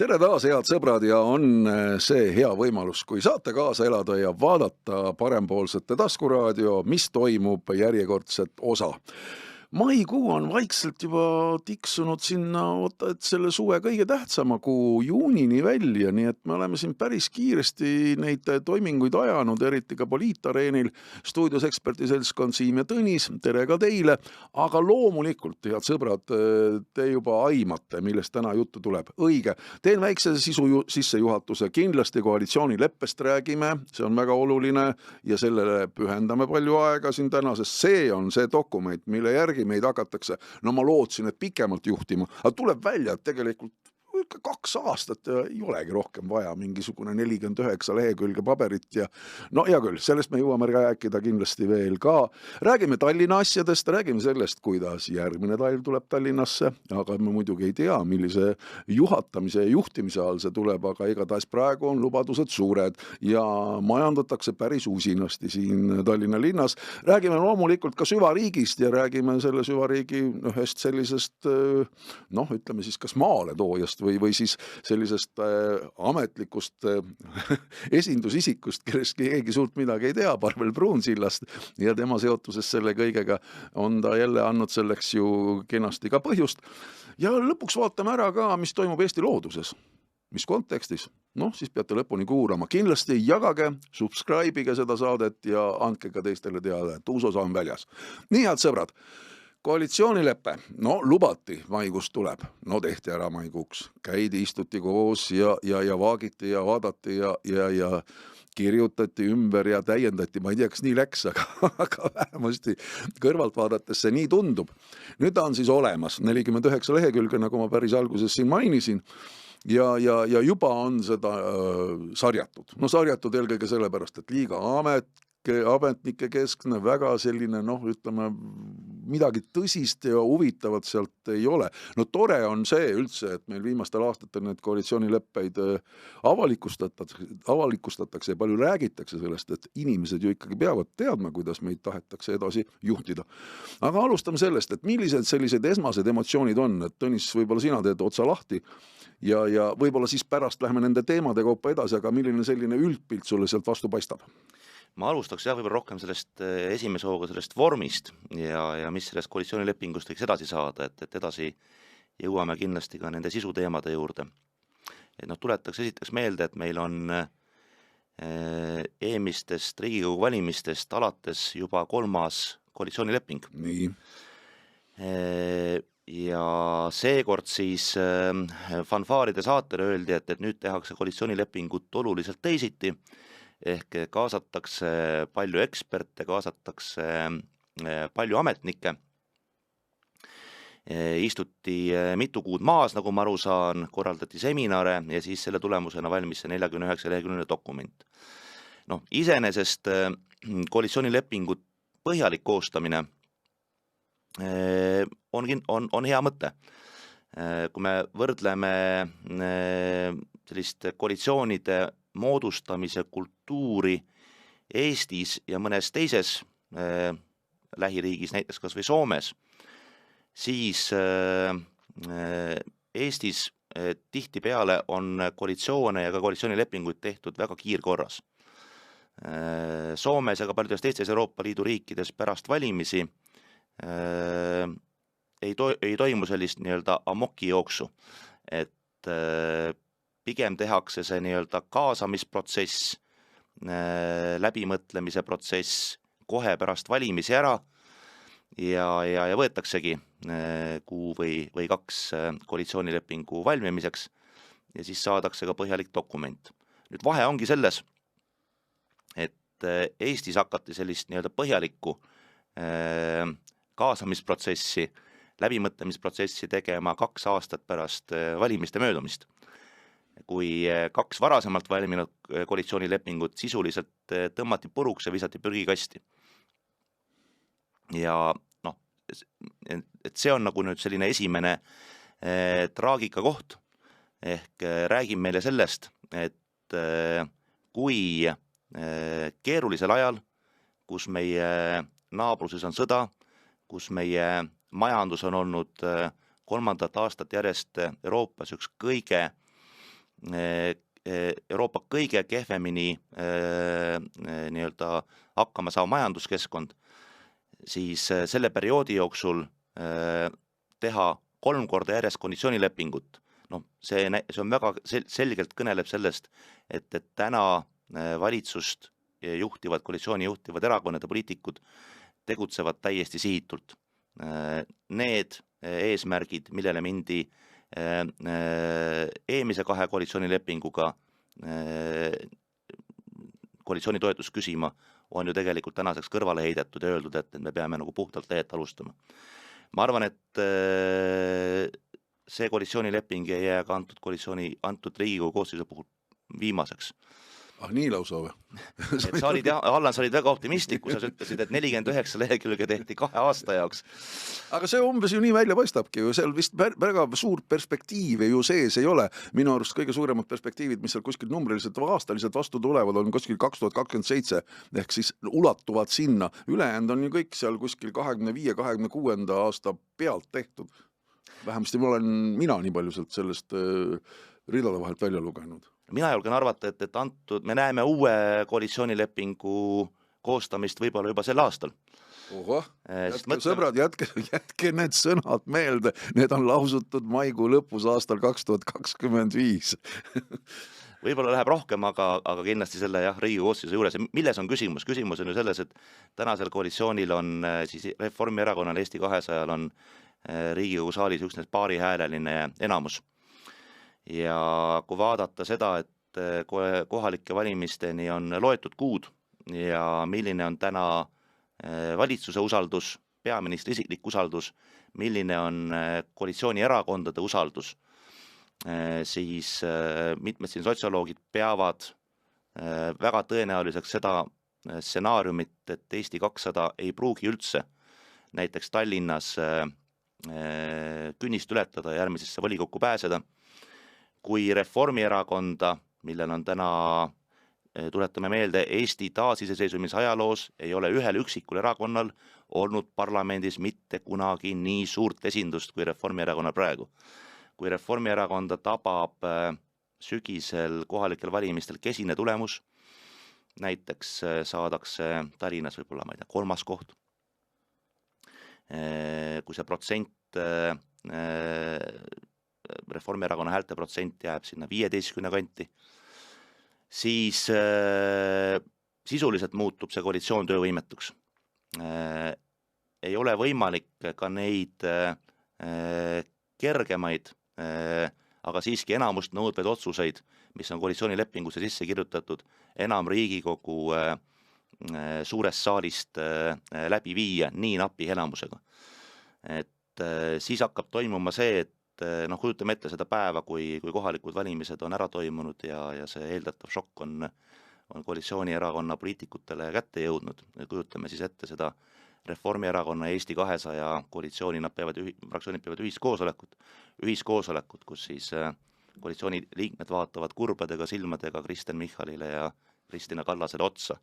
Tere taas, head sõbrad, ja on see hea võimalus, kui saate kaasa elada ja vaadata parempoolsete taskuraadio, mis toimub järjekordset osa. Maikuu on vaikselt juba tiksunud sinna, et selle suve kõige tähtsama kuu juunini välja, nii et me oleme siin päris kiiresti neid toiminguid ajanud, eriti ka Poliitareenil, stuudios ekspertiselskond Siim ja Tõnis, tere ka teile, aga loomulikult, head sõbrad, te juba aimate, millest täna juttu tuleb. Õige, teen väikse sissejuhatuse, kindlasti koalitsioonileppest räägime, see on väga oluline ja sellele pühendame palju aega siin täna, sest see on see dokument, mille järgi meid hakatakse, no ma lootsin, et pikemalt juhtima, aga tuleb välja, et tegelikult 2 aastat ei olegi rohkem vaja, mingisugune 49 lehekülge paberit ja no hea küll, sellest me jõuame rääkida kindlasti veel ka. Räägime Tallinna asjadest, räägime sellest, kuidas järgmine talv tuleb Tallinnasse, aga me muidugi ei tea, millise juhatamise ja juhtimise all see tuleb, aga igatahes praegu on lubadused suured ja majandatakse päris usinasti siin Tallinna linnas. Räägime loomulikult ka süvariigist ja räägime selle süvariigi ühest sellisest, ütleme siis kas maaletoojast või siis sellisest ametlikust esindusisikust, kellest keegi suurt midagi ei tea, Parvel Pruunsillast, ja tema seotuses selle kõigega on ta jälle andnud selleks ju kenasti ka põhjust. Ja lõpuks vaatame ära ka, mis toimub Eesti looduses. Mis kontekstis? Siis peate lõpuni kuulama. Kindlasti jagage, subscribe'ige seda saadet ja andke ka teistele teada, et uus osa on väljas. Nii, head sõbrad. Koalitsioonileppe, lubati, maikuus tuleb, tehti ära maikuuks, käidi, istuti koos ja vaagiti ja vaadati ja kirjutati ümber ja täiendati, ma ei tea, kas nii läks, aga vähemasti kõrvalt vaadates see nii tundub. Nüüd ta on siis olemas, 49 lehekülge, nagu ma päris alguses siin mainisin, ja juba on seda sarjatud. Sarjatud eelkõige sellepärast, et liiga ametnike keskne, väga selline, ütleme, midagi tõsist ja huvitavat sealt ei ole. Tore on see üldse, et meil viimastel aastatel need koalitsioonileppeid avalikustatakse ja palju räägitakse sellest, et inimesed ju ikkagi peavad teadma, kuidas meid tahetakse edasi juhtida. Aga alustame sellest, et millised sellised esmased emotsioonid on, et Tõnis, võib-olla sina teed otsa lahti ja võib-olla siis pärast lähme nende teemade kaupa edasi, aga milline selline üldpilt sulle sealt vastu paistab? Ma alustaks võib-olla rohkem sellest esimese hooga sellest vormist ja mis sellest koalitsioonilepingust võiks edasi saada, et edasi jõuame kindlasti ka nende sisuteemade juurde. Tuletaks esiteks meelde, et meil on eelmistest Riigikogu valimistest alates juba 3. koalitsioonileping. Nii. Ja seekord siis fanfaaride saatel öeldi, et nüüd tehakse koalitsioonilepingut oluliselt teisiti, ehk kaasatakse palju eksperte, kaasatakse palju ametnikke, istuti mitu kuud maas, nagu ma aru saan, korraldati seminare ja siis selle tulemusena valmis see 49 leheküljeline dokument. Iseenesest koalitsioonilepingut põhjalik koostamine on hea mõte. Kui me võrdleme sellist koalitsioonide moodustamise kultuuri Eestis ja mõnes teises lähiriigis, näiteks kas või Soomes, siis Eestis tihtipeale on koalitsioone ja ka koalitsioonilepinguid tehtud väga kiirkorras. Soomes ja ka paljudes teistes Euroopa Liidu riikides pärast valimisi ei toimu sellist nii-öelda amokijooksu, et pigem tehakse see nii-öelda kaasamisprotsess, läbimõtlemise protsess kohe pärast valimisi ära ja võetaksegi kuu või 2 koalitsioonilepingu valmimiseks ja siis saadakse ka põhjalik dokument. Nüüd vahe ongi selles, et Eestis hakati sellist nii-öelda põhjalikku kaasamisprotsessi, läbimõtlemisprotsessi tegema 2 aastat pärast valimiste möödumist. Kui 2 varasemalt valminud koalitsioonilepingut sisuliselt tõmmati puruks ja visati prügikasti. Ja et see on nagu nüüd selline esimene traagika koht, ehk räägib meile sellest, et kui keerulisel ajal, kus meie naabruses on sõda, kus meie majandus on olnud kolmandat aastat järjest Euroopas üks Euroopa kõige kehvemini nii-öelda hakkama saava majanduskeskkond, siis selle perioodi jooksul teha 3 korda järjest koalitsioonilepingut, see on väga selgelt kõneleb sellest, et täna valitsust juhtivad, koalitsiooni juhtivad erakonnad ja poliitikud tegutsevad täiesti sihitult. Need eesmärgid, millele mindi eelmise 2 koalitsioonilepinguga koalitsiooni toetust küsima, on ju tegelikult tänaseks kõrvale heidetud ja öeldud, et me peame nagu puhtalt lehelt alustama. Ma arvan, et see koalitsioonileping ei jää ka antud Riigikogu koosseisu puhul viimaseks. Nii lausa või? Allan, sa olid väga optimistlik, kui sa ütlesid, et 49 lehekülge tehti 2 aasta jaoks. Aga see umbes ju nii välja paistabki ju, seal vist väga suurt perspektiivi ju sees ei ole. Minu arust kõige suuremad perspektiivid, mis seal kuskil numbriliselt või aastaliselt vastu tulevad, on kuskil 2027, ehk siis ulatuvad sinna. Ülejäänud on ju kõik seal kuskil 25-26 aasta pealt tehtud. Vähemasti mina nii palju sealt sellest ridade vahelt välja lugenud. Mina julgen arvata, et me näeme uue koalitsioonilepingu koostamist võib-olla juba sel aastal. Oho, sõbrad, jätke need sõnad meelde, need on lausutud maikuu lõpus aastal 2025. Võib-olla läheb rohkem, aga kindlasti selle Riigikogu koosseisu juures. Milles on küsimus? Küsimus on ju selles, et tänasel koalitsioonil on siis Reformierakonnal, Eesti 200 on Riigikogu saalis üksnes paarihääleline enamus. Ja kui vaadata seda, et kohalike valimisteni on loetud kuud ja milline on täna valitsuse usaldus, peaministri isiklik usaldus, milline on koalitsioonierakondade usaldus, siis mitmed siin sotsioloogid peavad väga tõenäoliseks seda stsenaariumit, et Eesti 200 ei pruugi üldse näiteks Tallinnas künnist ületada ja järgmisesse volikokku pääseda. Kui Reformierakonda, millel on täna, tuletame meelde, Eesti taasiseseisvumise ajaloos ei ole ühel üksikul erakonnal olnud parlamendis mitte kunagi nii suurt esindust kui Reformierakonna praegu. Kui Reformierakonda tabab sügisel kohalikel valimistel kesine tulemus, näiteks saadakse Tallinnas võib-olla, 3. koht, kui see protsent Reformierakonna häälte protsent jääb sinna 15 kanti, siis sisuliselt muutub see koalitsioon töövõimetuks. Ei ole võimalik ka neid kergemaid, aga siiski enamust nõudvaid otsuseid, mis on koalitsioonilepingusse sisse kirjutatud, enam Riigikogu suurest saalist läbi viia nii napi enamusega. Et siis hakkab toimuma see, et kujutame ette seda päeva, kui kohalikud valimised on ära toimunud ja see eeldatav šokk on koalitsioonierakonna poliitikutele kätte jõudnud. Kujutame siis ette seda Reformierakonna ja Eesti 200 koalitsiooni, fraktsioonid peavad ühiskoosolekut, kus siis koalitsiooni liikmed vaatavad kurbadega silmadega Kristen Michalile ja Kristina Kallasele otsa.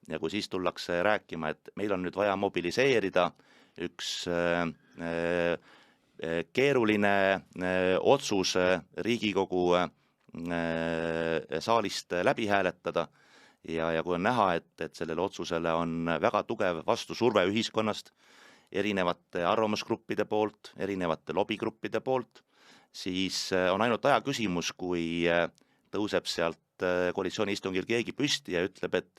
Ja kui siis tullakse rääkima, et meil on nüüd vaja mobiliseerida üks keeruline otsus Riigikogu saalist läbi hääletada ja kui on näha, et sellele otsusele on väga tugev vastusurve ühiskonnast, erinevate arvamusgruppide poolt, erinevate lobigruppide poolt, siis on ainult aja küsimus, kui tõuseb sealt koalitsiooni istungil keegi püsti ja ütleb, et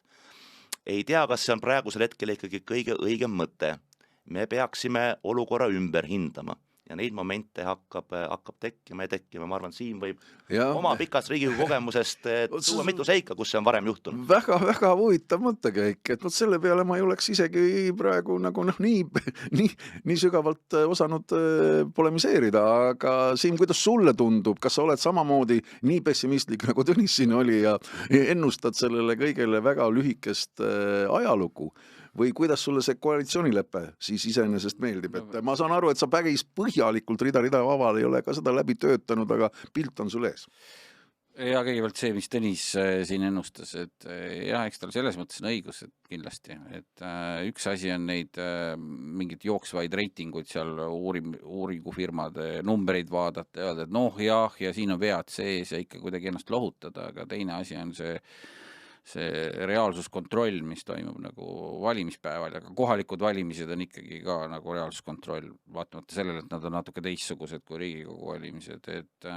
ei tea, kas see on praegusel hetkel ikkagi kõige õigem mõte. Me peaksime olukorra ümber hindama. Ja neid momente hakkab tekkima, ma arvan, siin võib oma pikast Riigikogu kogemusest tuua mitu seika, kus see on varem juhtunud. Väga huvitav mõttekäik, et selle peale ma ei oleks isegi praegu nagu nii sügavalt osanud polemiseerida, aga Siim, kuidas sulle tundub, kas sa oled samamoodi nii pessimistlik nagu Tõnis siin oli ja ennustad sellele kõigele väga lühikest ajalugu? Või kuidas sulle see koalitsioonilepe siis iseenesest meeldib? Et ma saan aru, et sa päris põhjalikult rida vaval ei ole ka seda läbi töötanud, aga pilt on sul ees. Ja kõigepealt see, mis Tõnis siin ennustas, et jah, eks tal selles mõttes on õigus, et kindlasti, et üks asi on neid mingit jooksvaid reitinguid seal uuringufirmade numbreid vaadata ja öelda, et noh jah, ja siin on vead sees ja ikka kuidagi ennast lohutada, aga teine asi on see reaalsuskontroll, mis toimub nagu valimispäeval, aga kohalikud valimised on ikkagi ka nagu reaalsuskontroll, vaatamata sellele, et nad on natuke teistsugused kui Riigikogu valimised, et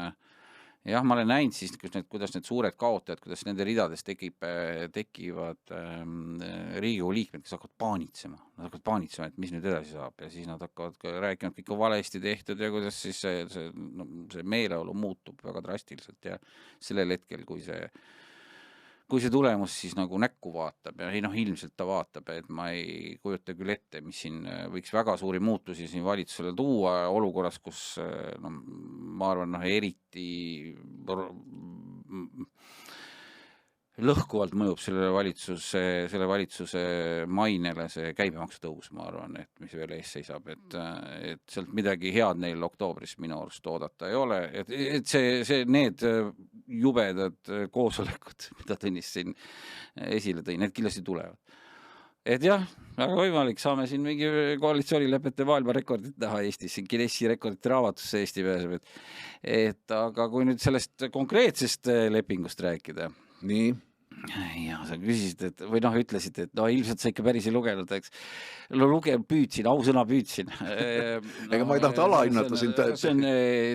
jah, ma olen näinud siis, kuidas need suured kaotajad, kuidas nende ridades tekivad Riigikogu liikmed, kes hakkavad paanitsema. Nad hakkavad paanitsema, et mis nüüd edasi saab ja siis nad hakkavad rääkima, et kõik on valesti tehtud ja kuidas siis see meeleolu muutub väga drastiliselt ja sellel hetkel, kui see tulemus siis nagu näkku vaatab ja ilmselt ta vaatab, et ma ei kujuta küll ette, mis siin võiks väga suuri muutusi siin valitsusele tuua olukorras, kus ma arvan, eriti lõhkuvalt mõjub selle valitsuse mainele see käibemaksu tõus, ma arvan, et mis veel ees seisab, et sealt midagi head neil oktoobris minu arust oodata ei ole, et need jubedad koosolekud, mida Tõnis siin esile tõi, need kindlasti tulevad. Et jah, väga võimalik, saame siin mingi koalitsioonilepete maailmarekordit näha Eestis, siin Guinessi rekordite raamatusse Eesti pääseb, et aga kui nüüd sellest konkreetsest lepingust rääkida. Nii. Ja sa küsisid, et või ütlesid, et ilmselt sa ikka päris ei lugenud, eks. Ausõna püüdsin. Ega ma ei taht alahinnata sind.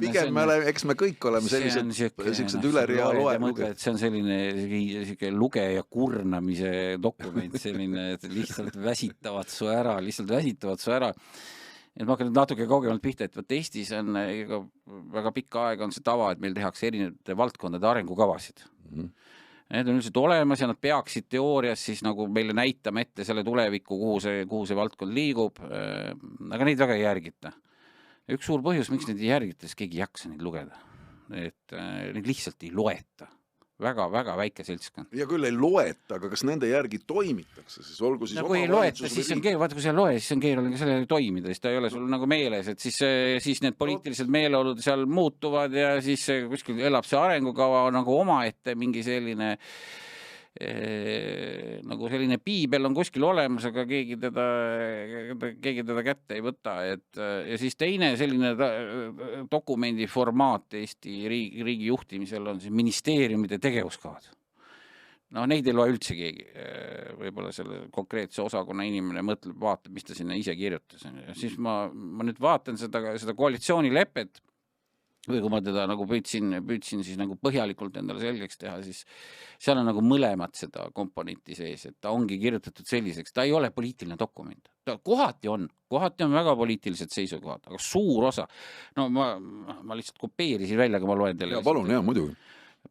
Pigem eks me kõik oleme sellised üleria loed. See on selline lugeja kurnamise dokument, selline lihtsalt väsitavad su ära. Et ma hakkan natuke kaugemalt pihta, et võt Eestis on väga pikka aega on see tava, et meil tehakse erinevate valdkondade arengukavasid. Need on üldiselt olemas ja nad peaksid teoorias siis nagu meile näitama ette selle tuleviku, kuhu see valdkond liigub, aga neid väga ei järgita. Üks suur põhjus, miks neid ei järgita, siis keegi ei jaksa neid lugeda. Et neid lihtsalt ei loeta. Väga väike seltskond. Ja küll ei loeta, aga kas nende järgi toimitakse? Siis olgu siis kui ei loeta, siis on vaata, kui sa loe, siis on keeruline sellele toimida, siis ta ei ole sul nagu meeles, et siis need poliitilised meeleolud seal muutuvad ja siis kuskil elab see arengukava nagu omaette mingi selline nagu selline piibel on kuskil olemas, aga keegi teda kätte ei võta, ja siis teine selline dokumendi formaat Eesti riigi juhtimisel on siis ministeeriumide tegevuskavad. Neid ei loe üldse keegi, võib-olla selle konkreetse osakonna inimene mõtleb, vaatab, mis ta sinna ise kirjutas. Ja siis ma nüüd vaatan seda koalitsioonilepet, või kui ma teda nagu püüdsin siis nagu põhjalikult endale selgeks teha, siis seal on nagu mõlemad seda komponenti sees, et ta ongi kirjutatud selliseks, ta ei ole poliitiline dokument. Ta kohati on väga poliitilised seisukohad, aga suur osa, ma lihtsalt kopeerisin välja, kui ma loen teile. Ja palun, muidugi.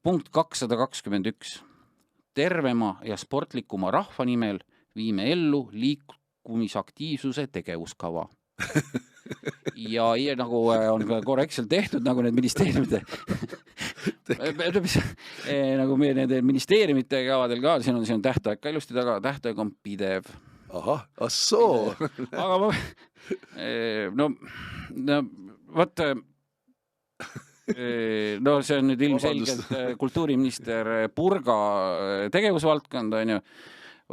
Punkt 221. Tervema ja sportlikuma rahva nimel viime ellu liikumisaktiivsuse tegevuskava. ja nagu on korrektselt tehtud, nagu need ministeeriumite nagu meie nende ministeeriumite kavadel ka, siin on tähtaeg ka ilusti taga, tähtaeg on pidev. Ahah, assoo. Aga võt see on nüüd ilmselgelt kultuuriminister Purga tegevusvaldkond, on ju.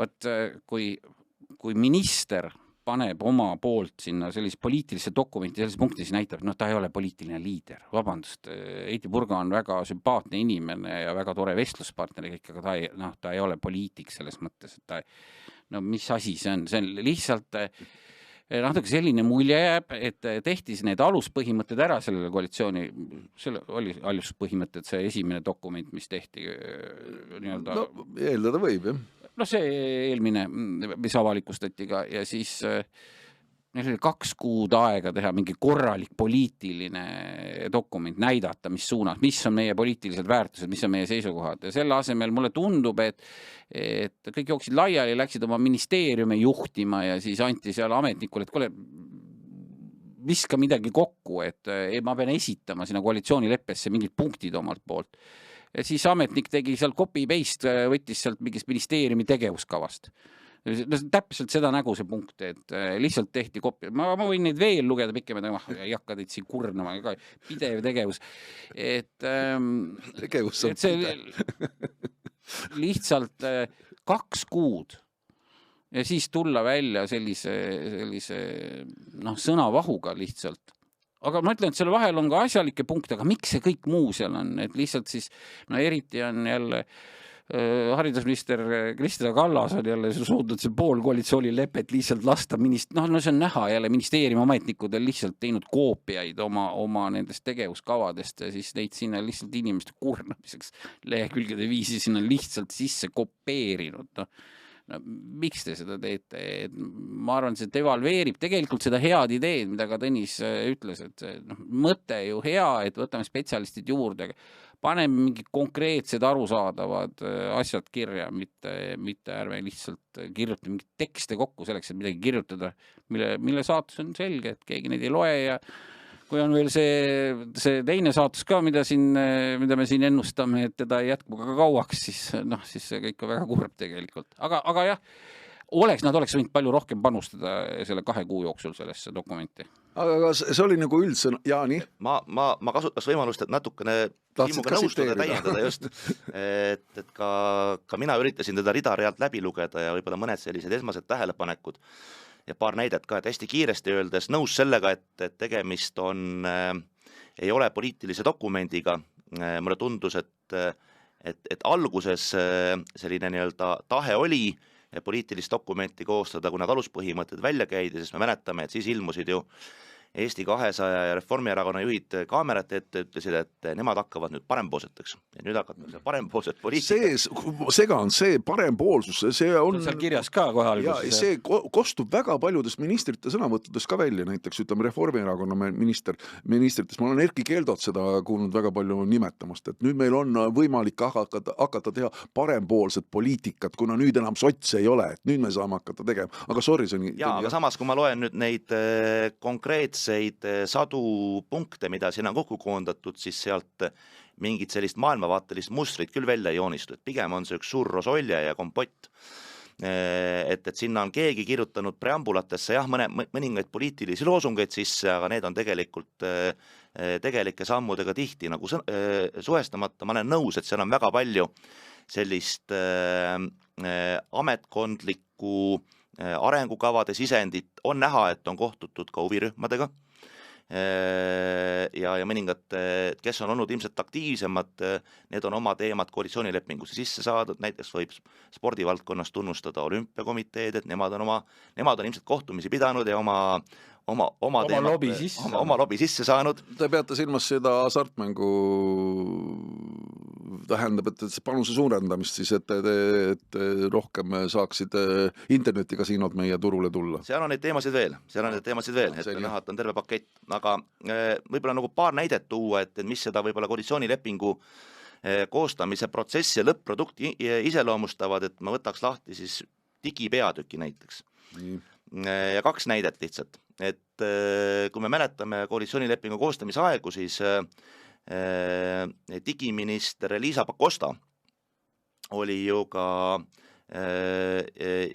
Võt, kui minister paneb oma poolt sinna sellise poliitilise dokumenti, selles punktis näitab, ta ei ole poliitiline liider. Vabandust, Heiti Purga on väga sümpaatne inimene ja väga tore vestluspartner, aga ta ei ole poliitik selles mõttes, et mis asi see on? See on lihtsalt natuke selline mulje jääb, et tehtis need aluspõhimõtted ära sellele koalitsiooni, selle oli aluspõhimõtted, see esimene dokument, mis tehti eeldada võib, jah. See eelmine, mis avalikustati ka, ja siis meil oli 2 kuud aega teha mingi korralik poliitiline dokument, näidata, mis suunas, mis on meie poliitilised väärtused, mis on meie seisukohad. Ja selle asemel mulle tundub, et kõik jooksid laiali, läksid oma ministeeriume juhtima ja siis anti seal ametnikule, et kuule, viska midagi kokku, et ma pean esitama sinna koalitsioonileppesse mingid punktid omalt poolt. Ja siis ametnik tegi seal copy-paste, võttis sealt mingist ministeeriumi tegevuskavast. täpselt seda nägu see punkt, et lihtsalt tehti kopia. Ma võin neid veel lugeda pikemad, ei hakka teid siin kurnama, pidev tegevus. Tegevus on lihtsalt 2 kuud ja siis tulla välja sellise sõnavahuga lihtsalt. Aga ma ütlen, et selle vahel on ka asjalikke punkte, aga miks see kõik muu seal on? Et lihtsalt siis, eriti on jälle haridusminister Kristina Kallas on jälle suutnud see pool koalitsioonilepet lihtsalt lasta see on näha jälle ministeeriumi ametnikud on lihtsalt teinud koopiaid oma nendest tegevuskavadest ja siis neid sinna lihtsalt inimeste kurnamiseks lehekülgede viisi sinna lihtsalt sisse kopeerinud. Miks te seda teete? Ma arvan, see devalveerib tegelikult seda head ideed, mida ka Tõnis ütles, et mõte ju hea, et võtame spetsialistid juurde, paneme mingi konkreetsed arusaadavad asjad kirja, mitte ärme lihtsalt kirjuta mingit tekste kokku selleks, et midagi kirjutada, mille saatus on selge, et keegi neid ei loe ja kui on veel see teine saatus ka, mida me siin ennustame, et teda ei jätku ka kauaks, siis see kõik on väga kurb tegelikult. Aga jah, nad oleks võinud palju rohkem panustada selle 2 kuu jooksul sellesse dokumenti. Aga see oli nagu üldsõna, Jaani? Ma kasutas võimalust, et natukene Tiimuga nõustuda täiendada just, et ka mina üritasin teda rida-realt läbi lugeda ja võib-olla mõned sellised esmased tähelepanekud ja paar näidet ka, et hästi kiiresti öeldes nõus sellega, et tegemist ei ole poliitilise dokumendiga. Mulle tundus, et alguses selline nii-öelda tahe oli poliitilist dokumenti koostada, kui nad aluspõhimõtted välja käidi, sest me mäletame, et siis ilmusid ju Eesti 200 ja Reformierakonna juhid kaamerate ette, ütlesid, et nemad hakkavad nüüd parempoolseteks. Ja nüüd hakkavad parempoolset poliitika. See parempoolsus, see on seal kirjas ka kohe alguses. See kostub väga paljudest ministrite sõnavõttudest ka välja, näiteks ütleme Reformierakonna ministritest. Ma olen Erkki Keldot seda kuulnud väga palju nimetamast, et nüüd meil on võimalik hakata teha parempoolset poliitikat, kuna nüüd enam sotse ei ole, et nüüd me saame hakata tegema. Aga sorry, see on... aga samas, kui ma loen nüüd neid konkreetseid sadu punkte, mida siin on kokku koondatud, siis sealt mingit sellist maailmavaatelist mustrit küll välja ei joonistu, et pigem on see üks suur rosolje ja kompott. Et sinna on keegi kirjutanud preambulatesse mõningaid poliitilisi loosungeid sisse, aga need on tegelikult tegelike sammudega tihti nagu suhestamata. Ma olen nõus, et seal on väga palju sellist ametkondlikku arengukavade sisendit, on näha, et on kohtutud ka huvirühmadega ja mõningad, kes on olnud ilmselt aktiivsemad, need on oma teemad koalitsioonilepingusse sisse saadud, näiteks võib spordivaldkonnas tunnustada olümpiakomiteed, et nemad on ilmselt kohtumisi pidanud ja oma lobi sisse saanud. Te peate silmas seda hasartmängu, tähendab, et panuse suurendamist siis, et rohkem saaksid internetikasiinod meie turule tulla. Seal on neid teemasid veel, et näha, et on terve pakett, aga võib-olla nagu paar näidet tuua, et mis seda võib-olla koalitsioonilepingu koostamise protsessi ja lõpp-produkti iseloomustavad, et ma võtaks lahti siis digipeatüki näiteks. Ja 2 näidet lihtsalt, et kui me mäletame koalitsioonilepingu koostamise aegu, siis digiminister Liisa Pakosta oli ju ka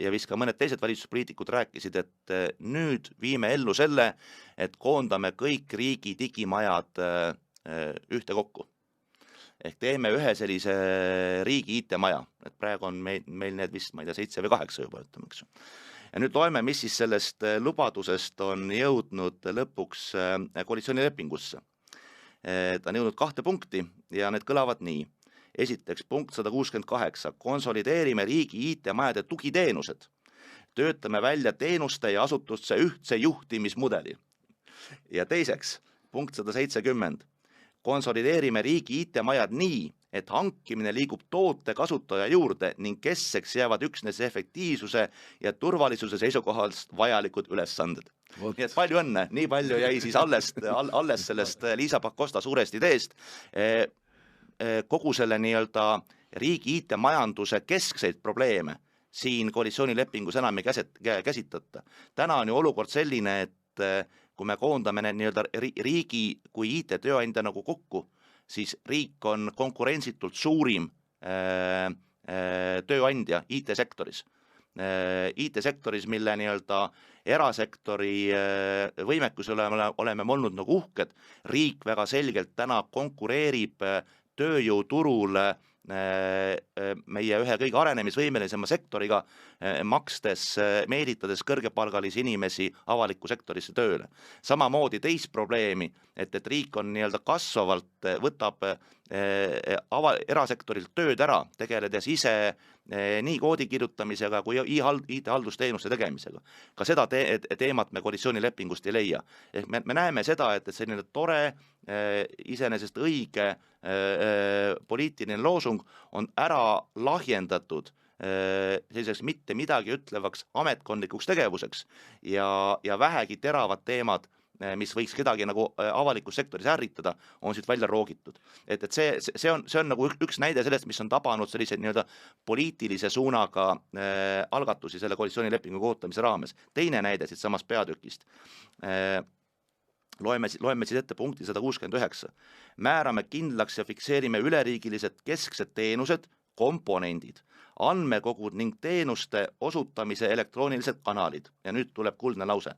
ja vist ka mõned teised valitsuspoliitikud rääkisid, et nüüd viime ellu selle, et koondame kõik riigi digimajad ühte kokku. Ehk teeme ühe sellise riigi IT-maja, et praegu on meil need vist, ma ei tea, 7 või 8 juba, ütleme, eks. Ja nüüd loeme, mis siis sellest lubadusest on jõudnud lõpuks koalitsioonilepingusse. Ta on jõudnud 2 punkti ja need kõlavad nii. Esiteks punkt 168. Konsolideerime riigi IT-majade tugiteenused. Töötame välja teenuste ja asutuste ühtse juhtimismudeli. Ja teiseks punkt 170. Konsolideerime riigi IT-majad nii, et hankimine liigub toote kasutaja juurde ning keskseks jäävad üksnes efektiivsuse ja turvalisuse seisukohast vajalikud ülesanded. Nii et palju õnne, nii palju jäi siis alles sellest Liisa Pakosta suurest ideest. Kogu selle nii-öelda riigi IT-majanduse keskseid probleeme siin koalitsioonilepingus enam ei käsitleta. Täna on ju olukord selline, et kui me koondame need nii-öelda riigi kui IT-tööandja nagu kokku, siis riik on konkurentsitult suurim tööandja IT-sektoris. IT-sektoris, mille nii-öelda erasektori võimekusele oleme olnud nagu uhked. Riik väga selgelt täna konkureerib tööjõuturul meie ühe kõige arenemisvõimelisema sektoriga, makstes, meelitades kõrgepalgalisi inimesi avalikku sektorisse tööle. Samamoodi teist probleemi, et riik on nii-öelda kasvavalt, võtab erasektorilt tööd ära, tegeledes ise nii koodi kirjutamisega kui IT-haldusteenuste tegemisega. Ka seda teemat me koalitsioonilepingust ei leia. Ehk me näeme seda, et selline tore, iseenesest õige poliitiline loosung on ära lahjendatud selliseks mitte midagi ütlevaks ametkondlikuks tegevuseks ja vähegi teravad teemad, mis võiks kedagi nagu avalikus sektoris ärritada, on siit välja roogitud. Et see on nagu üks näide sellest, mis on tabanud selliseid nii-öelda poliitilise suunaga algatusi selle koalitsioonilepingu kootamise raames. Teine näide siit samast peatükist. Loeme siis ette punkti 169. Määrame kindlaks ja fikseerime üleriigilised kesksed teenused, komponendid, andmekogud ning teenuste osutamise elektroonilised kanalid. Ja nüüd tuleb kuldne lause.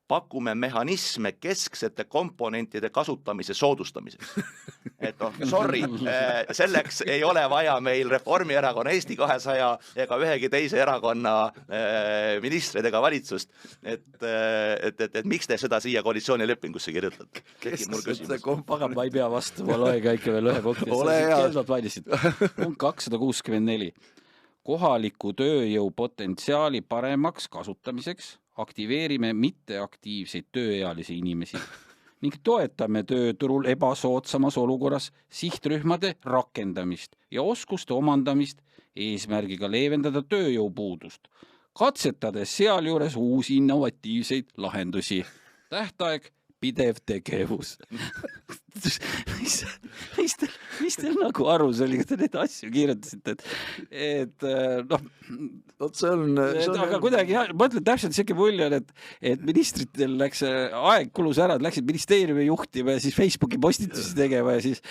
Pakume mehhanisme kesksete komponentide kasutamise soodustamiseks. Et sorry, selleks ei ole vaja meil Reformierakonna, Eesti 200 ega ühegi teise erakonna ministreid ega valitsust. Et miks te seda siia koalitsioonilepingusse kirjutate? Pagan, ma ei pea vastu, ma loen ka ikka veel ühe punkti. Keldad vaidlisid. Punkt 264. Kohaliku tööjõu potentsiaali paremaks kasutamiseks aktiveerime mitteaktiivseid tööealisi inimesi ning toetame tööturul ebasoodsamas olukorras sihtrühmade rakendamist ja oskuste omandamist eesmärgiga leevendada tööjõupuudust, katsetades sealjuures uusi innovatiivseid lahendusi. Tähtaeg pidev tegevus. Mis teil nagu aru oli, kas te neid asju kirjutasite, et see on aga kuidagi, ma ütlen täpselt siuke mulje, et ministritel läks aeg kulus ära, et läksid ministeeriumi juhtima ja siis Facebooki postitusi tegema ja siis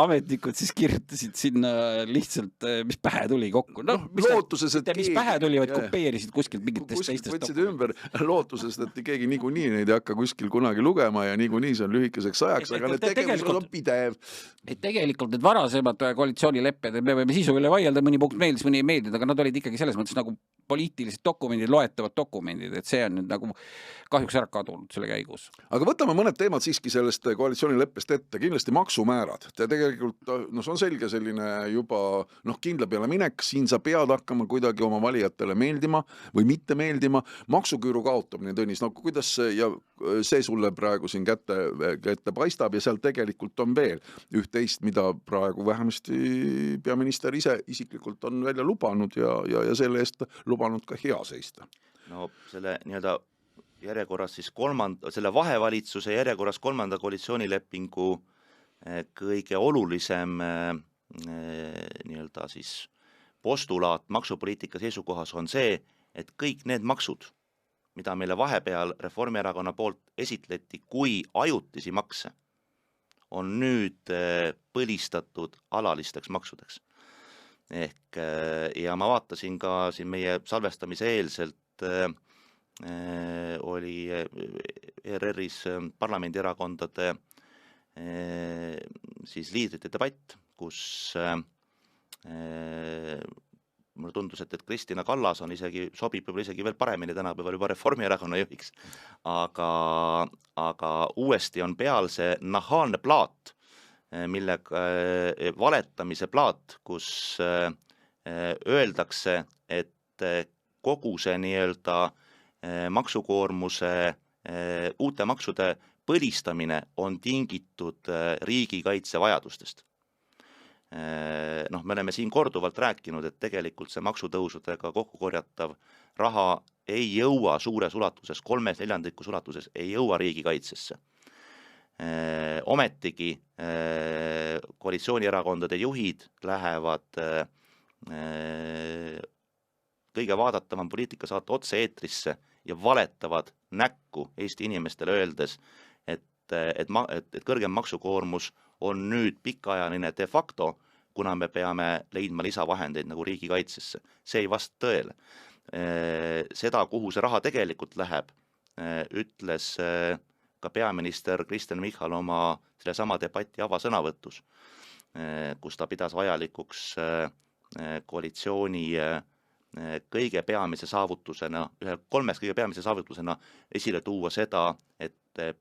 ametnikud siis kirjutasid sinna lihtsalt, mis pähe tuli kokku. Lootuses, et mis pähe tuli, vaid kopeerisid kuskilt mingitest teistest. Võtsid ümber lootusest, et keegi niikuinii neid ei hakka kuskil kunagi lugema ja niikuinii see on lühikeseks ajaks, aga need tegevused on pidev. Et tegelikult need varasemad koalitsioonilepped, me võime sisu üle vaielda, mõni punkt meeldis, mõni ei meeldinud, aga nad olid ikkagi selles mõttes nagu poliitilised dokumendid, loetavad dokumendid, et see on nüüd nagu kahjuks ära kadunud selle käigus. Aga võtame mõned teemad siiski sellest koalitsioonileppest ette, kindlasti maksumäärad. Tegelikult, see on selge selline juba kindla peale minek, siin sa pead hakkama kuidagi oma valijatele meeldima või mitte meeldima. Maksuküüru kaotamine, Tõnis, kuidas see sulle praegu siin kätte paistab ja seal tegelikult on veel üht-teist, mida praegu vähemasti peaminister ise isiklikult on välja lubanud ja selle eest lubanud ka hea seista. No selle nii-öelda järjekorras siis selle vahevalitsuse järjekorras 3. koalitsioonilepingu kõige olulisem nii-öelda siis postulaat maksupoliitika seisukohas on see, et kõik need maksud, mida meile vahepeal Reformierakonna poolt esitleti kui ajutisi makse, on nüüd põlistatud alalisteks maksudeks. Ja ma vaatasin ka siin meie salvestamise eelselt oli ERR-is parlamendierakondade siis liidrite debatt, kus mulle tundus, et Kristina Kallas sobib võib-olla isegi veel paremini tänapäeval juba Reformierakonna juhiks, aga uuesti on peal see nahaalne plaat, millega valetamise plaat, kus öeldakse, et kogu see nii-öelda maksukoormuse, uute maksude põlistamine on tingitud riigikaitse vajadustest. Me oleme siin korduvalt rääkinud, et tegelikult see maksutõusudega kokku korjatav raha ei jõua suures ulatuses, 3/4 ulatuses ei jõua riigikaitsesse. Ometigi koalitsioonierakondade juhid lähevad kõige vaadatavam poliitika saate otse eetrisse ja valetavad näkku Eesti inimestele öeldes, et kõrgem maksukoormus on nüüd pikaajaline de facto, kuna me peame leidma lisavahendeid nagu riigikaitsesse. See ei vasta tõele. Seda, kuhu see raha tegelikult läheb, ütles ka peaminister Kristen Michal oma selle sama debati avasõnavõtus, kus ta pidas vajalikuks koalitsiooni kõige peamise saavutusena, ühe 3 kõige peamise saavutusena esile tuua seda, et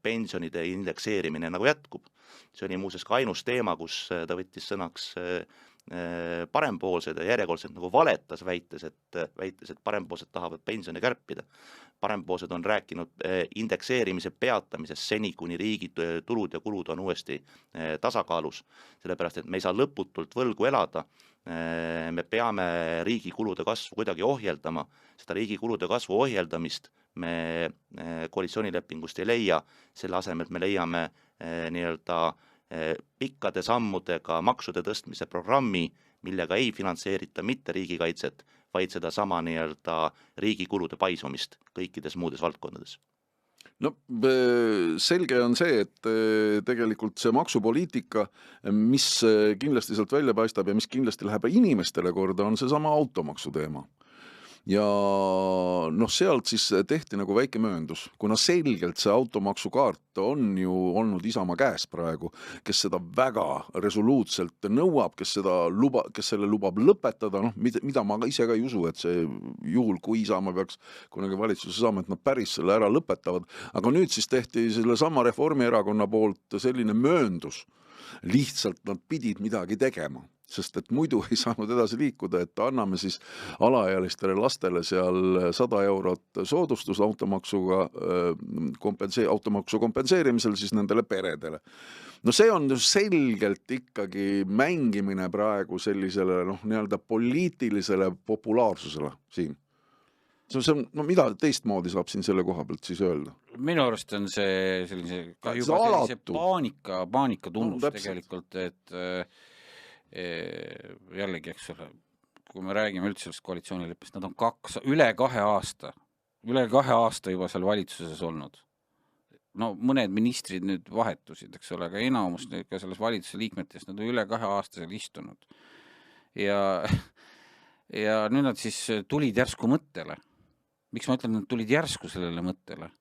pensionide indekseerimine nagu jätkub. See oli muuseas ka ainus teema, kus ta võttis sõnaks parempoolsed ja järjekordselt nagu valetas, väites, et parempoolsed tahavad pensione kärpida. Parempoolsed on rääkinud indekseerimise peatamisest seni, kuni riigi tulud ja kulud on uuesti tasakaalus, sellepärast et me ei saa lõputult võlgu elada. Me peame riigi kulude kasvu kuidagi ohjeldama, seda riigi kulude kasvu ohjeldamist me koalitsioonilepingust ei leia, selle asemel me leiame nii-öelda pikkade sammudega maksude tõstmise programmi, millega ei finantseerita mitte riigikaitset, vaid seda sama nii-öelda riigi kulude paisumist kõikides muudes valdkondades. No selge on see, et tegelikult see maksupoliitika, mis kindlasti sealt välja paistab ja mis kindlasti läheb inimestele korda, on see sama automaksu teema. Ja sealt siis tehti nagu väike mööndus, kuna selgelt see automaksukaart on ju olnud Isamaa käes praegu, kes seda väga resoluutselt nõuab, kes selle lubab lõpetada, mida ma ise ka ei usu, et see juhul, kui Isamaa peaks kunagi valitsuse saama, et nad päris selle ära lõpetavad, aga nüüd siis tehti selle sama Reformierakonna poolt selline mööndus, lihtsalt nad pidid midagi tegema, sest et muidu ei saanud edasi liikuda, et anname siis alaealistele lastele seal 100 eurot soodustus automaksu kompenseerimisel siis nendele peredele. No see on selgelt ikkagi mängimine praegu sellisele nii-öelda poliitilisele populaarsusele siin. Mida teistmoodi saab siin selle koha pealt siis öelda? Minu arust on see sellise paanika tunnus tegelikult, et jällegi, eks ole, kui me räägime üldse sellest koalitsioonileppest, nad on üle 2 aasta juba seal valitsuses olnud. Mõned ministrid nüüd vahetusid, eks ole, aga enamus ka selles valitsuse liikmetest, nad on üle 2 aasta seal istunud. Ja nüüd nad siis tulid järsku mõttele. Miks ma ütlen, et nad tulid järsku sellele mõttele?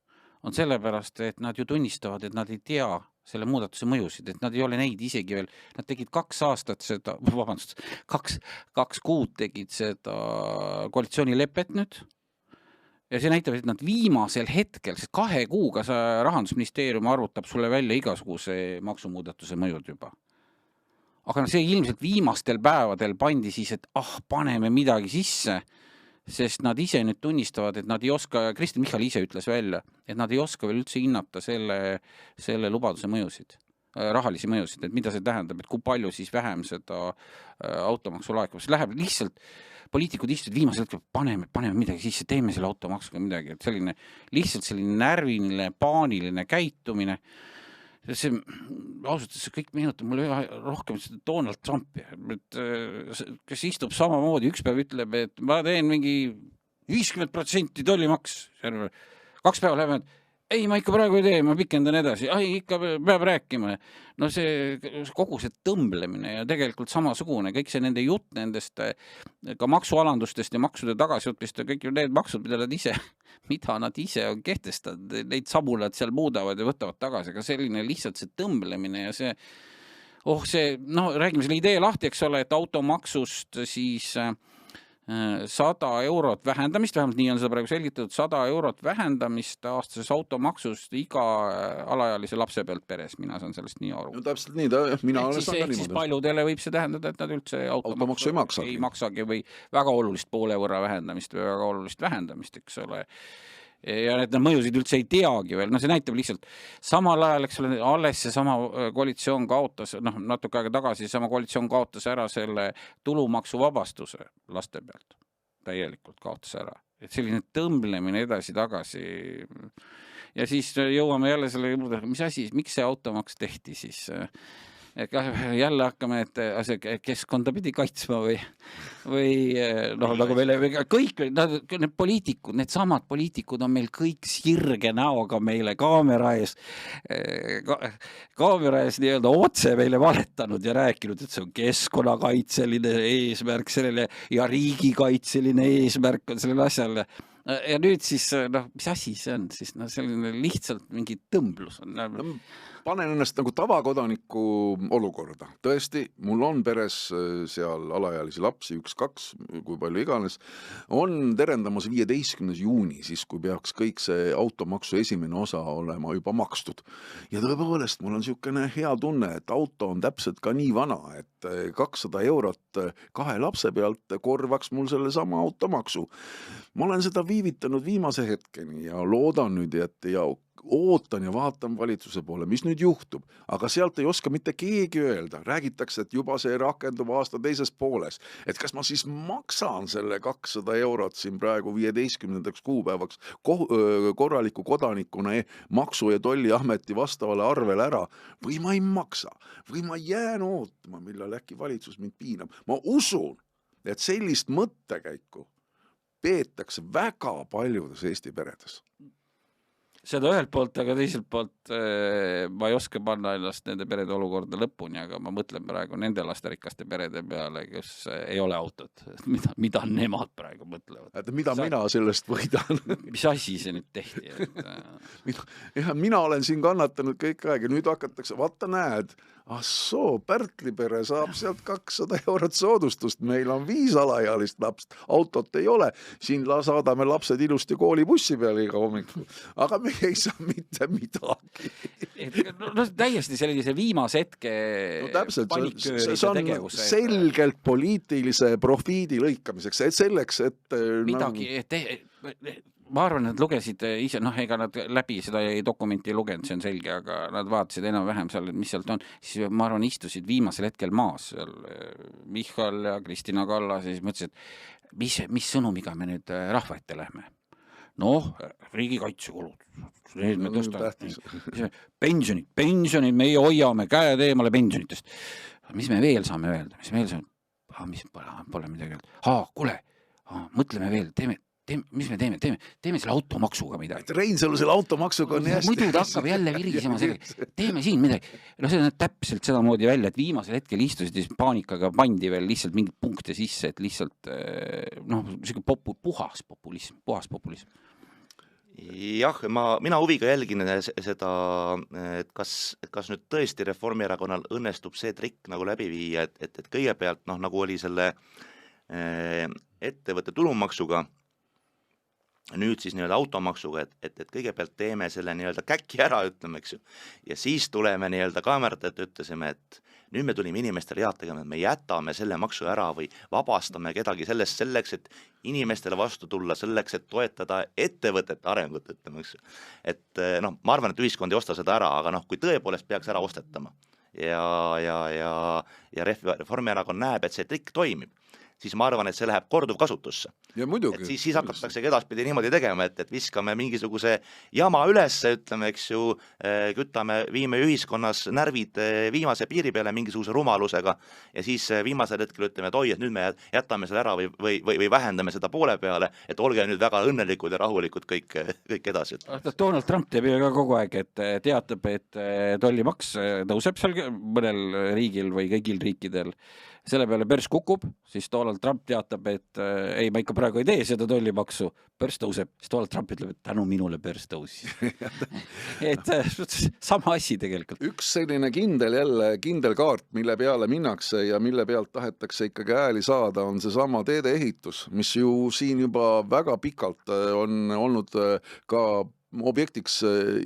On sellepärast, et nad ju tunnistavad, et nad ei tea selle muudatuse mõjusid, et nad ei ole neid isegi veel, nad tegid 2 aastat seda, 2 kuud tegid seda koalitsioonilepet nüüd, ja see näitab, et nad viimasel hetkel, sest 2 kuuga Rahandusministeerium arvutab sulle välja igasuguse maksumuudatuse mõjud juba. Aga see ilmselt viimastel päevadel pandi siis, et paneme midagi sisse, sest nad ise nüüd tunnistavad, et nad ei oska, Kristen Michal ise ütles välja, et nad ei oska veel üldse hinnata selle lubaduse mõjusid, rahalisi mõjusid, et mida see tähendab, et kui palju siis vähem seda automaksu laekub. See läheb lihtsalt, poliitikud istuvad viimasel hetkel, paneme midagi sisse, teeme selle automaksuga midagi, et lihtsalt selline närviline, paaniline käitumine. See ausalt, see kõik meenutab mulle rohkem Donald Trumpi, kes istub samamoodi, üks päev ütleb, et ma teen mingi 50% tollimaks, 2 päeva lähevad, ei, ma ikka praegu ei tee, ma pikendan edasi, ikka peab rääkima. See kogu see tõmblemine ja tegelikult samasugune, kõik see nende jutt nendest ka maksualandustest ja maksude tagasijutmist ja kõik need maksud, mida nad ise on kehtestanud, neid samu nad seal muudavad ja võtavad tagasi, aga selline lihtsalt see tõmblemine ja see, räägime selle idee lahti, eks ole, et automaksust siis 100 eurot vähendamist, vähemalt nii on seda praegu selgitatud, 100 eurot vähendamist aastases automaksust iga alaealise lapse pealt peres, mina saan sellest nii aru. No täpselt nii, mina olen saan ka niimoodi. Siis paljudele võib see tähendada, et nad üldse automaksu ei maksagi või väga olulist poole võrra vähendamist või väga olulist vähendamist, eks ole. Ja need mõjusid üldse ei teagi veel, see näitab lihtsalt samal ajal, eks ole, alles see sama koalitsioon kaotas, natuke aega tagasi sama koalitsioon kaotas ära selle tulumaksuvabastuse laste pealt, täielikult kaotas ära, et selline tõmblemine edasi-tagasi ja siis jõuame jälle selle juurde, mis asi, miks see automaks tehti siis et jälle hakkame, et see keskkonda pidi kaitsma või noh, nagu meile kõik need poliitikud, need samad poliitikud on meil kõik sirge näoga meile kaamera ees nii-öelda otse meile valetanud ja rääkinud, et see on keskkonnakaitseline eesmärk sellele ja riigikaitseline eesmärk on sellele asjale. Ja nüüd siis, noh, mis asi see on siis? No selline lihtsalt mingi tõmblus on. Panen ennast nagu tavakodaniku olukorda. Tõesti, mul on peres seal alaealisi lapsi, 1-2, kui palju iganes, on terendamas 15. juuni, siis kui peaks kõik see automaksu esimene osa olema juba makstud. Ja tõepoolest, mul on niisugune hea tunne, et auto on täpselt ka nii vana, et 200 eurot 2 lapse pealt korvaks mul selle sama automaksu. Ma olen seda viivitanud viimase hetkeni ja loodan nüüd, et ootan ja vaatan valitsuse poole, mis nüüd juhtub, aga sealt ei oska mitte keegi öelda. Räägitakse, et juba see rakendub aasta teises pooles. Et kas ma siis maksan selle 200 eurot siin praegu 15. kuupäevaks korraliku kodanikuna Maksu- ja Tolliameti vastavale arvele ära või ma ei maksa või ma jään ootama, millal äkki valitsus mind piinab. Ma usun, et sellist mõttekäiku peetakse väga paljudes Eesti peredes. Seda ühelt poolt, aga teiselt poolt ma ei oska panna ennast nende perede olukorda lõpuni, aga ma mõtlen praegu nende lasterikaste perede peale, kes ei ole autot. Mida nemad praegu mõtlevad? Mida mina sellest võidan? Mis asi see nüüd tehti? Mina olen siin kannatanud kõik aeg ja nüüd hakatakse, vaata näed, Pärtli pere saab sealt 200 eurot soodustust, meil on 5 alaealist lapst, autot ei ole, siin saadame lapsed ilusti koolibussi peale iga hommikul, aga me ei saa mitte midagi. No täiesti sellise viimase hetke panikkööride tegevuse. Selgelt poliitilise profiidi lõikamiseks, et selleks, et midagi ma arvan, nad lugesid ise, ega nad läbi seda dokumenti ei lugenud, see on selge, aga nad vaatasid enam-vähem seal, mis sealt on, siis ma arvan, istusid viimasel hetkel maas seal Michal ja Kristina Kallas ja siis mõtlesid, mis sõnumiga me nüüd rahva ette lähme. Riigikaitsekulud, need me tõstame. Pensionid, meie hoiame käed eemale pensionitest. Mis me veel saame öelda? Mis pole midagi öelda. Kuule, mõtleme veel, mis me teeme selle automaksuga midagi. Reinsalu selle automaksuga on hästi. Muidu ta hakkab jälle virisema selle. Teeme siin midagi. See on täpselt seda moodi välja, et viimasel hetkel istusid ja paanikaga pandi veel lihtsalt mingid punkte sisse, et lihtsalt puhas populism. Jah, mina huviga jälgin seda, et kas nüüd tõesti Reformierakonnal õnnestub see trikk nagu läbi viia, et kõigepealt, nagu oli selle ettevõtte tulumaksuga, nüüd siis nii-öelda automaksuga, et kõigepealt teeme selle nii-öelda käki ära, ütleme, eks ju, ja siis tuleme nii-öelda kaamerad, et ütlesime, et nüüd me tulime inimestele head tegema, et me jätame selle maksu ära või vabastame kedagi selleks, et inimestele vastu tulla, selleks, et toetada ettevõtete arengut, ütleme, eks ju. Et ma arvan, et ühiskond ei osta seda ära, aga kui tõepoolest peaks ära ostetama ja Reformierakond näeb, et see trikk toimib, siis ma arvan, et see läheb korduvkasutusse. Ja muidugi. Et siis hakatakse edaspidi niimoodi tegema, et viskame mingisuguse jama üles, ütleme, eks ju, kütame, viime ühiskonnas närvid viimase piiri peale mingisuguse rumalusega ja siis viimasel hetkel ütleme, et oi, et nüüd me jätame selle ära või vähendame seda poole peale, et olge nüüd väga õnnelikud ja rahulikud kõik edasi. Donald Trump teeb ju ka kogu aeg, et teatab, et tollimaks tõuseb seal mõnel riigil või kõigil riikidel. Selle peale börs kukub, siis Donald Trump teatab, et ei, ma ikka praegu ei tee seda tollimaksu, börs tõuseb, siis Donald Trump ütleb, et tänu minule börs tõusis. Et sama asi tegelikult. Üks selline kindel kaart, mille peale minnakse ja mille pealt tahetakse ikkagi ääli saada, on see sama teedeehitus, mis ju siin juba väga pikalt on olnud ka objektiks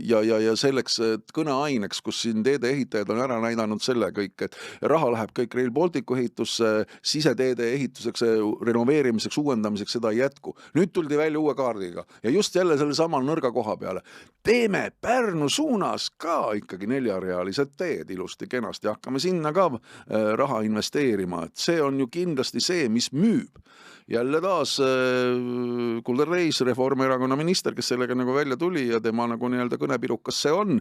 ja selleks kõneaineks, kus siin teede ehitajad on ära näidanud selle kõik, et raha läheb kõik Rail Balticu ehitusse, siseteede ehituseks, renoveerimiseks, uuendamiseks, seda ei jätku. Nüüd tuldi välja uue kaardiga ja just jälle selle sama nõrga koha peale. Teeme Pärnu suunas ka ikkagi 4-realised teed ilusti kenasti, hakkame sinna ka raha investeerima, et see on ju kindlasti see, mis müüb. Jälle taas Kulder Reis, Reformierakonna minister, kes sellega nagu välja tuli, tuli ja tema nagu nii-öelda kõnepirukas see on,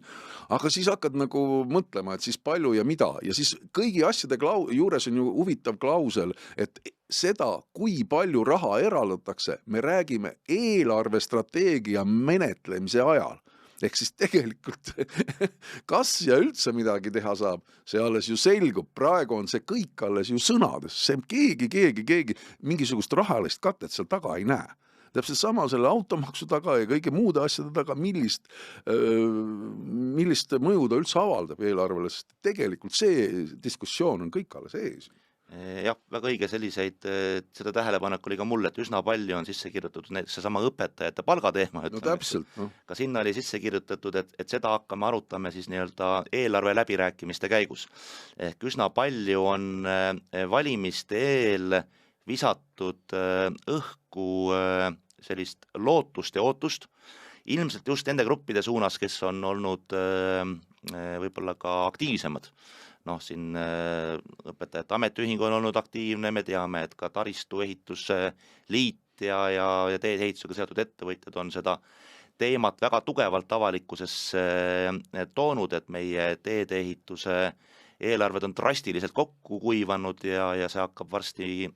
aga siis hakkad nagu mõtlema, et siis palju ja mida ja siis kõigi asjade juures on ju huvitav klausel, et seda, kui palju raha eraldatakse, me räägime eelarvestrateegia menetlemise ajal. Ehk siis tegelikult kas ja üldse midagi teha saab, see alles ju selgub, praegu on see kõik alles ju sõnades, see keegi mingisugust rahalist katet seal taga ei näe. Täpselt sama selle automaksu taga ja kõige muude asjade taga, millist mõju ta üldse avaldab eelarvele, sest tegelikult see diskussioon on kõik alles ees. Jah, väga õige selliseid, seda tähelepanek oli ka mulle, et üsna palju on sisse kirjutatud seesama õpetajate palgateema. No täpselt. No. Ka sinna oli sisse kirjutatud, et seda hakkame arutame siis nii-öelda eelarve läbirääkimiste käigus. Ehk üsna palju on valimiste eel visatud õhku sellist lootust ja ootust, ilmselt just nende gruppide suunas, kes on olnud võib-olla ka aktiivsemad. Siin õpetajate ametiühing on olnud aktiivne, me teame, et ka taristu ehitusliit ja teedeehitusega seotud ettevõtjad on seda teemat väga tugevalt avalikkuses toonud, et meie teedeehituse eelarved on drastiliselt kokku kuivanud ja see hakkab varsti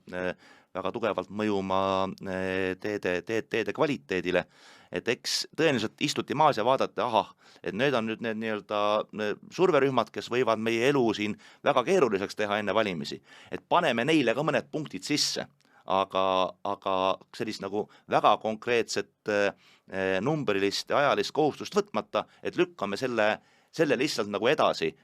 väga tugevalt mõjuma teede kvaliteedile. Et eks tõenäoliselt istuti maas ja vaadata, et need on nüüd need nii-öelda surverühmad, kes võivad meie elu siin väga keeruliseks teha enne valimisi. Et paneme neile ka mõned punktid sisse, aga sellist nagu väga konkreetset numbrilist ja ajalist kohustust võtmata, et lükkame selle lihtsalt nagu edasi,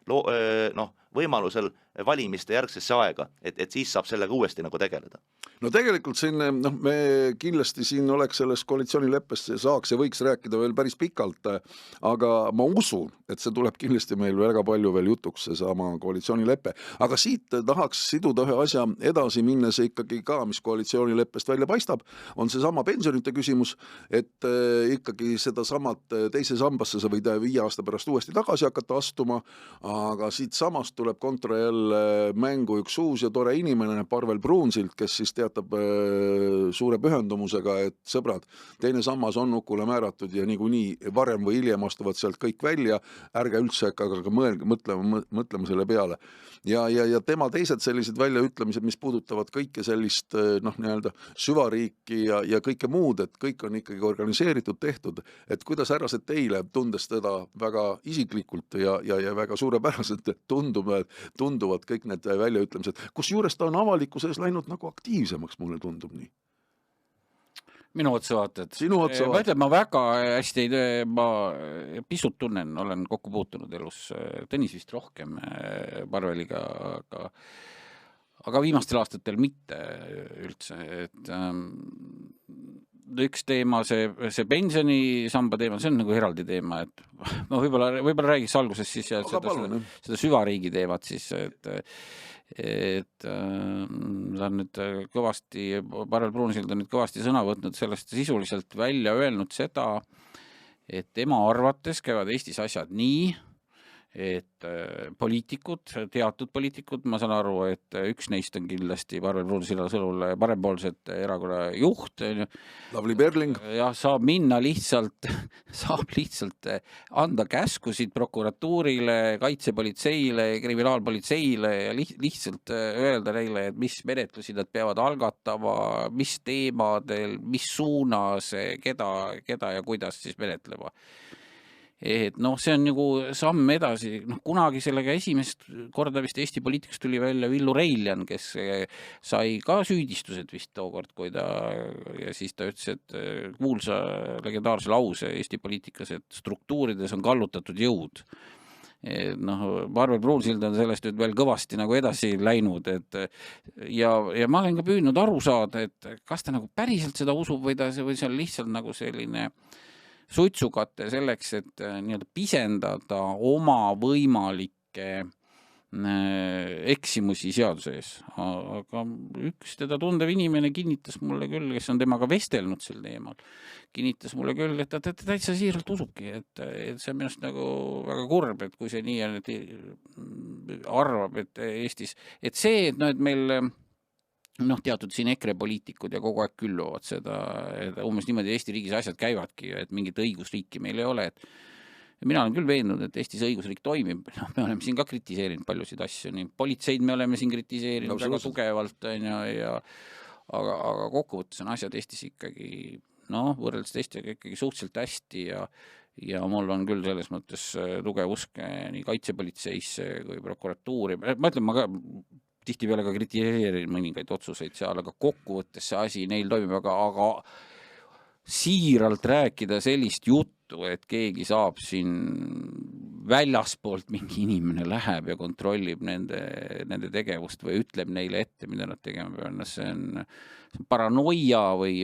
võimalusel valimiste järgsesse aega, et siis saab sellega uuesti nagu tegeleda. No tegelikult siin, me kindlasti siin oleks selles koalitsioonileppes saaks ja võiks rääkida veel päris pikalt, aga ma usun, et see tuleb kindlasti meil väga palju veel jutuks see sama koalitsioonileppe, aga siit tahaks siduda ühe asja edasi minnes ikkagi ka, mis koalitsioonileppest välja paistab, on see sama pensionite küsimus, et ikkagi seda samat teise sambasse sa võid 5 aasta pärast uuesti tagasi hakata astuma, aga siit samast tuleb kontra jälle mängu üks uus ja tore inimene, Parvel Pruunsild, kes siis teatab suure pühendumusega, et sõbrad, teine sammas on nukule määratud ja niikuinii varem või hiljem astuvad sealt kõik välja, ärge üldse aga mõtlema selle peale. Ja tema teised sellised väljaütlemised, mis puudutavad kõike sellist nii-öelda süvariiki ja kõike muud, et kõik on ikkagi organiseeritud, tehtud, et kuidas härrased teile, tundes teda väga isiklikult ja väga suurepäraselt tunduvad kõik need väljaütlemised, kus juures ta on avalikkuses läinud nagu aktiivsemaks, mulle tundub nii. Minu otsa vaatad. Ma ütlen, ma väga hästi, ma pisut tunnen, olen kokku puutunud elus, Tõnis vist rohkem Parveliga, aga viimastel aastatel mitte üldse, et üks teema, see pensionisamba teema, see on nagu eraldi teema, et ma võib-olla räägiks alguses siis seda süvariigi teemat siis, et ta on nüüd kõvasti, Parvel Pruunsild on nüüd kõvasti sõna võtnud sellest sisuliselt välja öelnud seda, et tema arvates käivad Eestis asjad nii, et teatud poliitikud, ma saan aru, et üks neist on kindlasti Parvel Pruunsilla sõnul parempoolset erakonna juht. Lavly Perling. Ja saab lihtsalt anda käskusid prokuratuurile, kaitsepolitseile, kriminaalpolitseile ja lihtsalt öelda neile, et mis menetlusi nad peavad algatama, mis teemadel, mis suunas, keda ja kuidas siis menetlema. Et see on nagu samm edasi, kunagi sellega esimest korda vist Eesti poliitikas tuli välja Villu Reiljan, kes sai ka süüdistused vist tookord, ja siis ta ütles, et kuulsa legendaarse lause Eesti poliitikas, et struktuurides on kallutatud jõud. Parvel Pruunsild on sellest nüüd veel kõvasti nagu edasi läinud, ja ma olen ka püüdnud aru saada, et kas ta nagu päriselt seda usub või see on lihtsalt nagu selline suitsukate selleks, et nii-öelda pisendada oma võimalikke eksimusi seaduse ees. Aga üks teda tundev inimene kinnitas mulle küll, kes on temaga vestelnud sel teemal, kinnitas mulle küll, et ta täitsa siiralt usubki, et see on minust nagu väga kurb, et kui see nii on, et arvab, et Eestis, et see, et meil teatud siin EKRE poliitikud ja kogu aeg külluvad seda, et umbes niimoodi Eesti riigis asjad käivadki, et mingit õigusriiki meil ei ole, et mina olen küll veendunud, et Eestis õigusriik toimib, me oleme siin ka kritiseerinud paljusid asju, nii politseid me oleme siin kritiseerinud väga tugevalt, aga kokkuvõttes on asjad Eestis ikkagi, võrreldes teistega ikkagi suhteliselt hästi ja mul on küll selles mõttes tugev usk nii kaitsepolitseisse kui prokuratuuri, ma ütlen, ma ka tihtipeale ka kritiseerin mõningaid otsuseid seal, aga kokkuvõttes see asi neil toimib, aga siiralt rääkida sellist juttu, et keegi saab siin väljaspoolt mingi inimene läheb ja kontrollib nende tegevust või ütleb neile ette, mida nad tegema peavad, see on paranoia või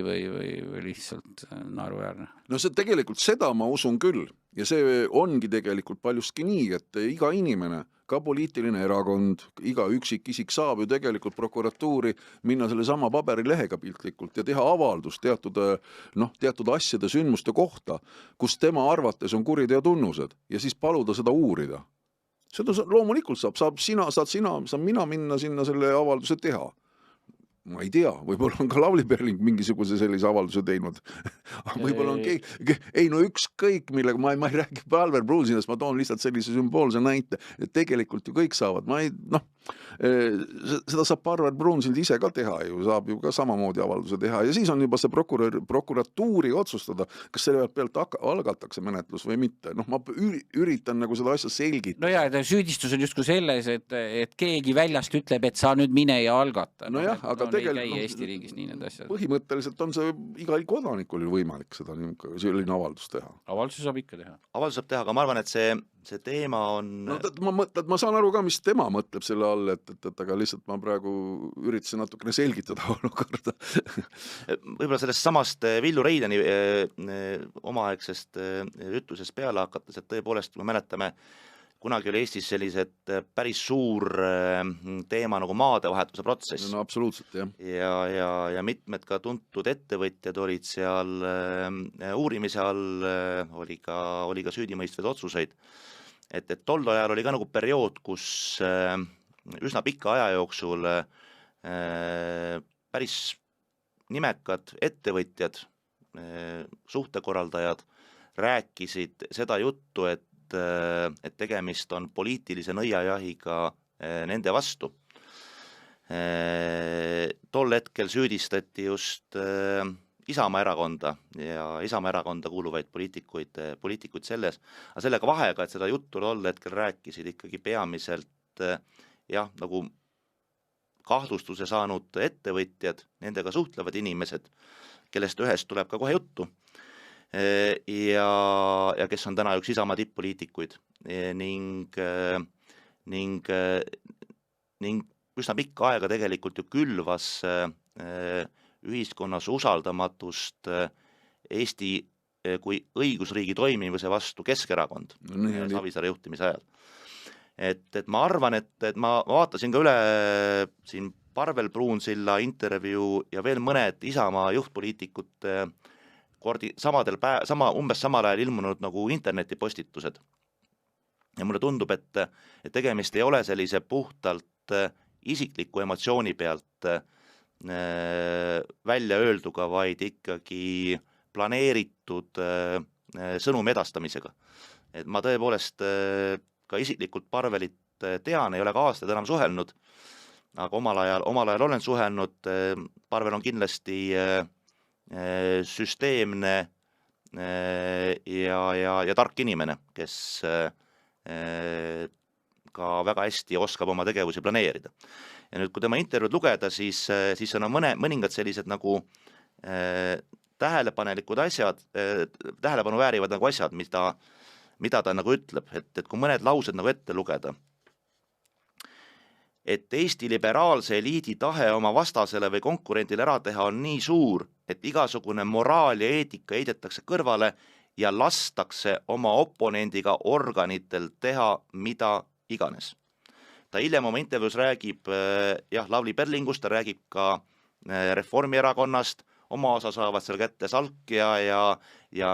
lihtsalt naeruväärne. No see tegelikult seda ma usun küll ja see ongi tegelikult paljuski nii, et iga inimene, ka poliitiline erakond, iga üksikisik saab ju tegelikult prokuratuuri minna selle sama paberilehega piltlikult ja teha avaldus teatud asjade sündmuste kohta, kus tema arvates on kuriteo tunnused ja siis paluda seda uurida. Seda loomulikult saab mina minna sinna selle avalduse teha. Ma ei tea, võib-olla on ka Lavly Perling mingisuguse sellise avalduse teinud. Võib-olla on ükskõik millega, ma ei räägi Albert Bruunsilast, ma toon lihtsalt sellise sümboolse näite, et tegelikult ju kõik saavad, seda saab Albert Bruunsild ise ka teha ju, saab ju ka samamoodi avalduse teha ja siis on juba see prokuratuuri otsustada, kas selle pealt algatakse menetlus või mitte. Ma üritan nagu seda asja selgitada. No ja süüdistus on justkui selles, et keegi väljast ütleb, et sa nüüd mine ja algata. No jah, aga tegelikult Eesti riigis nii need asjad. Põhimõtteliselt on see igal kodanikul võimalik selline avaldus teha. Avaldus saab ikka teha. Avaldus saab teha, aga ma arvan, et see teema on... ma saan aru ka, mis tema mõtleb selle all, et aga lihtsalt ma praegu üritasin natukene selgitada olukorda. Võib-olla sellest samast Villu Reideni omaaegsest ütlusest peale hakates, et tõepoolest, kui me mäletame, kunagi oli Eestis sellised päris suur teema nagu maadevahetuse protsess. No absoluutselt, jah. Ja mitmed ka tuntud ettevõtjad olid seal uurimise all, oli ka süüdimõistvaid otsuseid. Et tol ajal oli ka nagu periood, kus üsna pika aja jooksul päris nimekad ettevõtjad, suhtekorraldajad rääkisid seda juttu, et tegemist on poliitilise nõiajahiga nende vastu. Tol hetkel süüdistati just Isamaa erakonda ja Isamaa erakonda kuuluvaid poliitikuid selles, aga sellega vahega, et seda juttu tol hetkel rääkisid ikkagi peamiselt nagu kahtlustuse saanud ettevõtjad, nendega suhtlevad inimesed, kellest ühest tuleb ka kohe juttu. Ja kes on täna üks Isamaa tipp-poliitikuid ning üsna pikka aega tegelikult ju külvas ühiskonnas usaldamatust Eesti kui õigusriigi toimimise vastu Keskerakond Savisaare juhtimise ajal. Et ma arvan, et ma vaatasin ka üle siin Parvel Pruunsilla intervjuu ja veel mõned Isamaa juhtpoliitikute umbes samal ajal ilmunud nagu internetipostitused. Ja mulle tundub, et tegemist ei ole sellise puhtalt isikliku emotsiooni pealt välja öelduga, vaid ikkagi planeeritud sõnumi edastamisega. Et ma tõepoolest ka isiklikult Parvelit tean, ei ole ka aastaid enam suhelnud, aga omal ajal olen suhelnud. Parvel on kindlasti süsteemne ja tark inimene, kes ka väga hästi oskab oma tegevusi planeerida. Ja nüüd, kui tema intervjuud lugeda, siis on mõningad sellised nagu tähelepanelikud asjad, tähelepanu väärivad nagu asjad, mida ta nagu ütleb, et kui mõned laused nagu ette lugeda, et Eesti liberaalse eliidi tahe oma vastasele või konkurendile ära teha on nii suur, et igasugune moraal ja eetika heidetakse kõrvale ja lastakse oma oponendiga organitel teha mida iganes. Ta hiljem oma intervjuus räägib Lavly Perlingust, ta räägib ka Reformierakonnast, oma osa saavad seal kätte Salk ja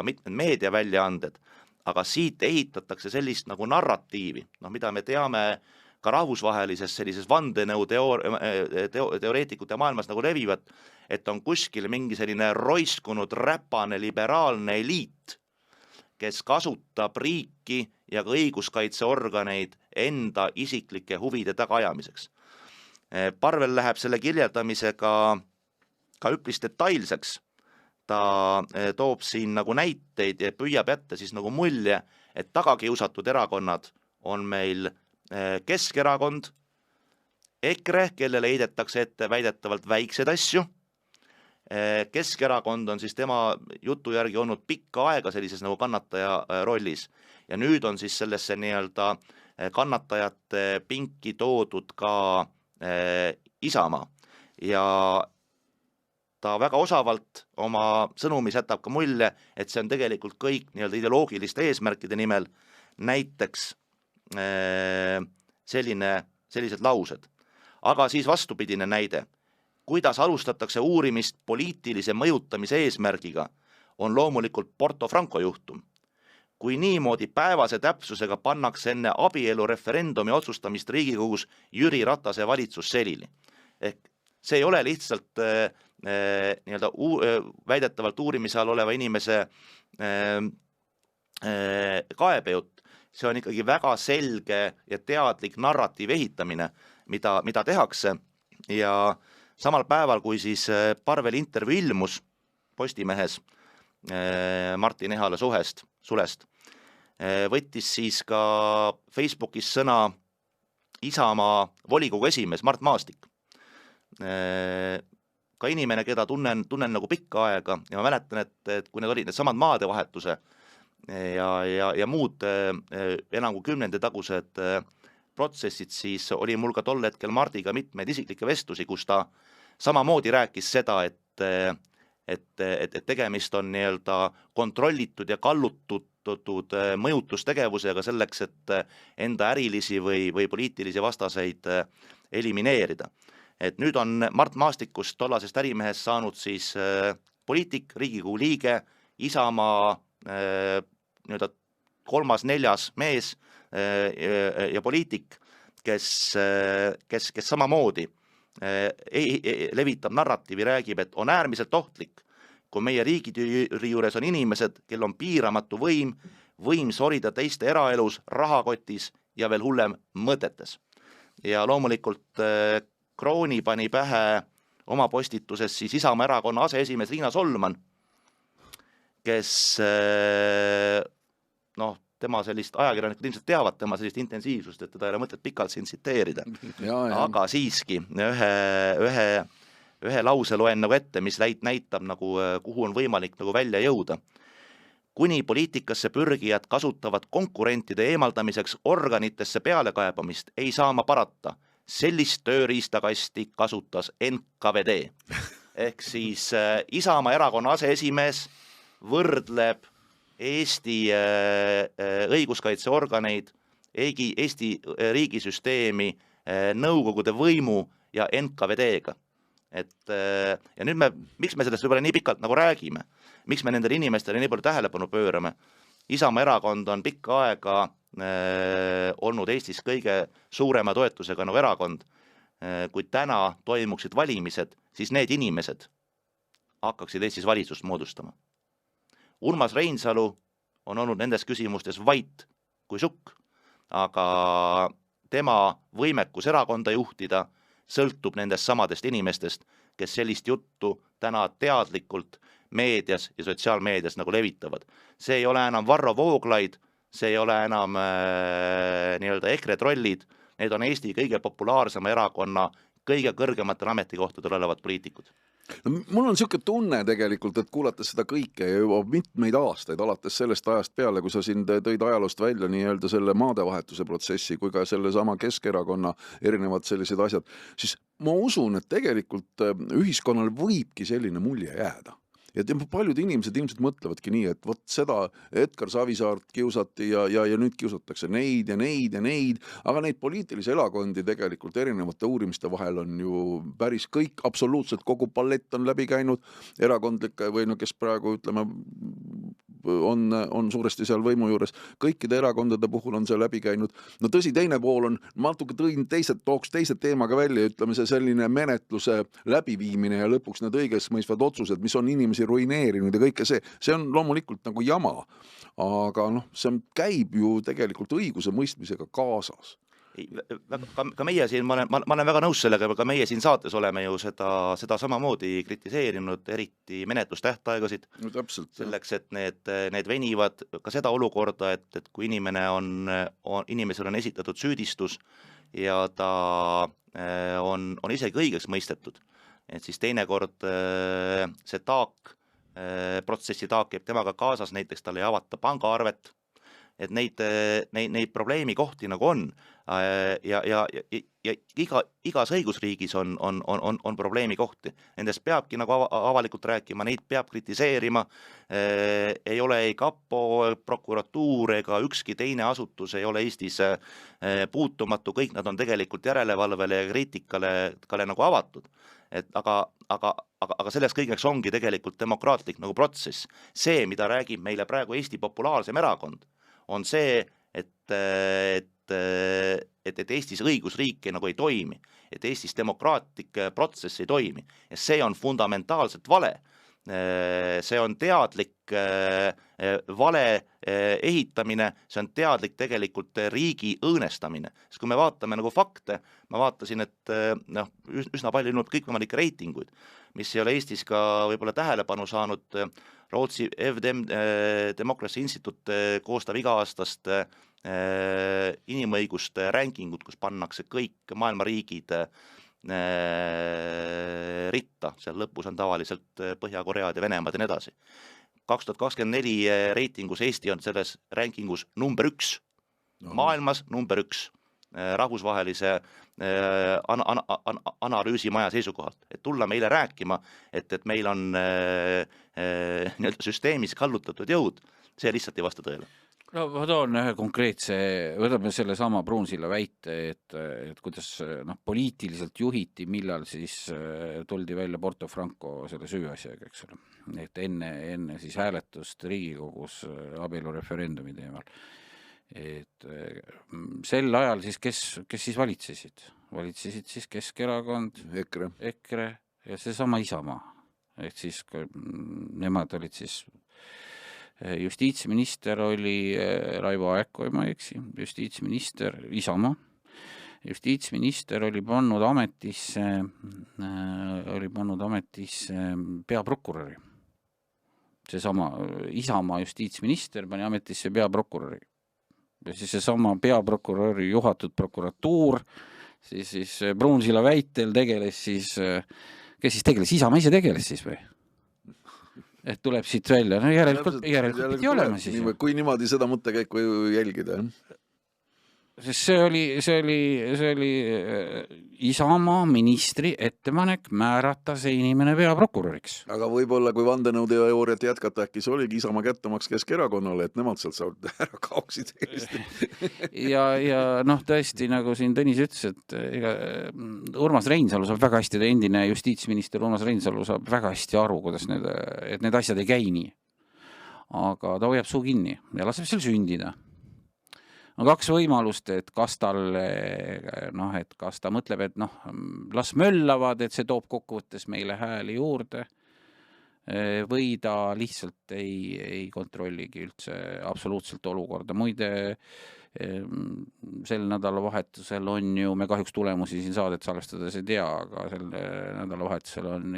mitmed meediaväljaanded, aga siit ehitatakse sellist nagu narratiivi, mida me teame ka rahvusvahelises sellises vandenõu teoreetikute maailmas nagu levivad, et on kuskil mingi selline roiskunud räpane liberaalne eliit, kes kasutab riiki ja ka õiguskaitseorganeid enda isiklike huvide tagaajamiseks. Parvel läheb selle kirjeldamisega ka üpris detailseks. Ta toob siin nagu näiteid ja püüab jätta siis nagu mulje, et tagakiusatud erakonnad on meil Keskerakond, EKRE, kellele heidetakse ette väidetavalt väikseid asju. Keskerakond on siis tema jutu järgi olnud pikka aega sellises nagu kannataja rollis ja nüüd on siis sellesse nii-öelda kannatajate pinki toodud ka Isamaa ja ta väga osavalt oma sõnumis jätab ka mulje, et see on tegelikult kõik nii-öelda ideoloogiliste eesmärkide nimel, näiteks sellised laused. Aga siis vastupidine näide. Kuidas alustatakse uurimist poliitilise mõjutamise eesmärgiga, on loomulikult Porto Franco juhtum. Kui niimoodi päevase täpsusega pannakse enne abielu referendumi otsustamist Riigikogus Jüri Ratase valitsus selili. Ehk see ei ole lihtsalt nii-öelda väidetavalt uurimise all oleva inimese kaebejutt. See on ikkagi väga selge ja teadlik narratiiv ehitamine, mida tehakse ja samal päeval, kui siis Parvel intervjuu ilmus Postimehes Martin Ehala sulest, võttis siis ka Facebookis sõna Isamaa volikogu esimees Mart Maastik. Ka inimene, keda tunnen nagu pikka aega ja ma mäletan, et kui need olid need samad maadevahetuse ja muud enam kui 10 tagused protsessid, siis oli mul ka tol hetkel Mardiga mitmeid isiklikke vestlusi, kus ta samamoodi rääkis seda, et tegemist on nii-öelda kontrollitud ja kallutatud mõjutustegevusega selleks, et enda ärilisi või poliitilisi vastaseid elimineerida. Et nüüd on Mart Maastikust tollasest ärimehest saanud siis poliitik, Riigikogu liige, Isamaa nii-öelda 3.-4. mees ja poliitik, kes samamoodi levitab narratiivi, räägib, et on äärmiselt ohtlik, kui meie riigitüüri juures on inimesed, kel on piiramatu võim sorida teiste eraelus, rahakotis ja veel hullem mõtetes. Ja loomulikult krooni pani pähe oma postituses siis Isamaa erakonna aseesimees Riina Solman, kes tema sellist ajakirjanikud ilmselt teavad tema sellist intensiivsust, et teda ei ole mõtet pikalt siin tsiteerida. Aga siiski ühe lause loen nagu ette, mis näitab, nagu, kuhu on võimalik nagu välja jõuda. Kuni poliitikasse pürgijad kasutavad konkurentide eemaldamiseks organitesse pealekaebamist, ei saa ma parata. Sellist tööriistakasti kasutas NKVD. Ehk siis Isamaa erakonna aseesimees võrdleb Eesti õiguskaitseorganeid, Eesti riigisüsteemi, nõukogude võimu ja NKVD-ga. Ja nüüd miks me sellest võib-olla nii pikalt nagu räägime? Miks me nendele inimestele nii palju tähelepanu pöörame? Isamaa erakond on pikka aega olnud Eestis kõige suurema toetusega nagu erakond. Kui täna toimuksid valimised, siis need inimesed hakkaksid Eestis valitsust moodustama. Urmas Reinsalu on olnud nendes küsimustes vait kui sukk, aga tema võimekus erakonda juhtida sõltub nendest samadest inimestest, kes sellist juttu täna teadlikult meedias ja sotsiaalmeedias nagu levitavad. See ei ole enam Varro Vooglaid, see ei ole enam nii-öelda EKRE trollid, need on Eesti kõige populaarsema erakonna kõige kõrgematel ametikohtadel olevad poliitikud. No, mul on niisugune tunne tegelikult, et kuulates seda kõike juba mitmeid aastaid, alates sellest ajast peale, kui sa siin tõid ajaloost välja nii-öelda selle maadevahetuse protsessi, kui ka selle sama Keskerakonna erinevad sellised asjad, siis ma usun, et tegelikult ühiskonnal võibki selline mulje jääda. Ja paljud inimesed ilmselt mõtlevadki nii, et vot seda Edgar Savisaart kiusati ja nüüd kiusatakse neid ja neid ja neid, aga neid poliitilisi elakondi tegelikult erinevate uurimiste vahel on ju päris kõik, absoluutselt kogu palett on läbi käinud, erakondlike või kes praegu ütleme on suuresti seal võimu juures. Kõikide erakondade puhul on see läbi käinud. No tõsi, teine pool on, ma natuke tooks teised teemaga välja, ütleme see selline menetluse läbiviimine ja lõpuks need õigesmõistvad otsused, mis on inimesi ruineerinud ja kõike see on loomulikult nagu jama. Aga see käib ju tegelikult õiguse mõistmisega kaasas. Ka meie siin, ma olen väga nõus sellega, ka meie siin saates oleme ju seda samamoodi kritiseerinud, eriti menetlustähtaegasid. No täpselt. Selleks, et need venivad, ka seda olukorda, et kui inimesel on esitatud süüdistus ja ta on isegi õigeks mõistetud, et siis teinekord see protsessi taak käib temaga kaasas, näiteks tal ei avata pangaarvet, et neid probleemi kohti nagu on ja igas õigusriigis on probleemi kohti. Nendest peabki nagu avalikult rääkima, neid peab kritiseerima, ei ole ei kapo, prokuratuur ega ükski teine asutus ei ole Eestis puutumatu, kõik nad on tegelikult järelevalvele ja kriitikale nagu avatud. Aga selleks kõigeks ongi tegelikult demokraatlik nagu protsess. See, mida räägib meile praegu Eesti populaarsem erakond, on see, et Eestis õigusriik nagu ei toimi, et Eestis demokraatlik protsess ei toimi ja see on fundamentaalselt vale. See on teadlik vale ehitamine, see on teadlik tegelikult riigi õõnestamine. Sest kui me vaatame nagu fakte, ma vaatasin, et üsna palju ilmub kõikvõimalikke reitinguid, mis ei ole Eestis ka võib-olla tähelepanu saanud. Rootsi FDM Democracy Institute koostab iga-aastast inimõiguste rankingut, kus pannakse kõik maailma riigid ritta, seal lõpus on tavaliselt Põhja-Koread ja Venemaad ja nii edasi. 2024 reitingus Eesti on selles rankingus number 1, maailmas number 1, rahvusvahelise analüüsimaja seisukohalt, et tulla meile rääkima, et meil on süsteemis kallutatud jõud, see lihtsalt ei vasta tõele. No ma toon ühe konkreetse, võtame selle sama Pruunsilla väite, et kuidas poliitiliselt juhiti, millal siis tuldi välja Porto Franco selle süüasjaga, eks ole. Et enne siis hääletust Riigikogus abielureferendumi teemal. Et sel ajal siis kes siis valitsesid siis Keskerakond, EKRE ja seesama Isamaa, et siis nemad olid siis justiitsminister oli Raivo Aeg, kui ma ei eksi, justiitsminister Isamaa, justiitsminister oli pannud ametisse peaprokuröri, seesama Isamaa justiitsminister pani ametisse peaprokuröri. Ja siis seesama peaprokuröri juhatud prokuratuur, siis Pruunsilla väitel tegeles siis, kes siis tegeles, Isamaa ise tegeles siis või? Et tuleb siit välja, no järelikult pidi olema siis. Kui niimoodi seda mõttekäiku jälgida, Sest see oli Isamaa ministri ettepanek määrata see inimene peaprokuröriks. Aga võib-olla, kui vandenõuteooriat jätkata, äkki see oligi Isamaa kättemaks Keskerakonnale, et nemad sealt saavad ära kaoksid Eesti. ja tõesti, nagu siin Tõnis ütles, et Urmas Reinsalu saab väga hästi, endine justiitsminister Urmas Reinsalu saab väga hästi aru, kuidas need asjad ei käi nii. Aga ta hoiab suu kinni ja laseb seal sündida. On kaks võimalust, et kas ta mõtleb, et las möllavad, et see toob kokkuvõttes meile hääli juurde, või ta lihtsalt ei kontrolligi üldse absoluutselt olukorda. Muide, sel nädalavahetusel on ju, me kahjuks tulemusi siin saadet salvestades ei tea, aga sel nädalavahetusel on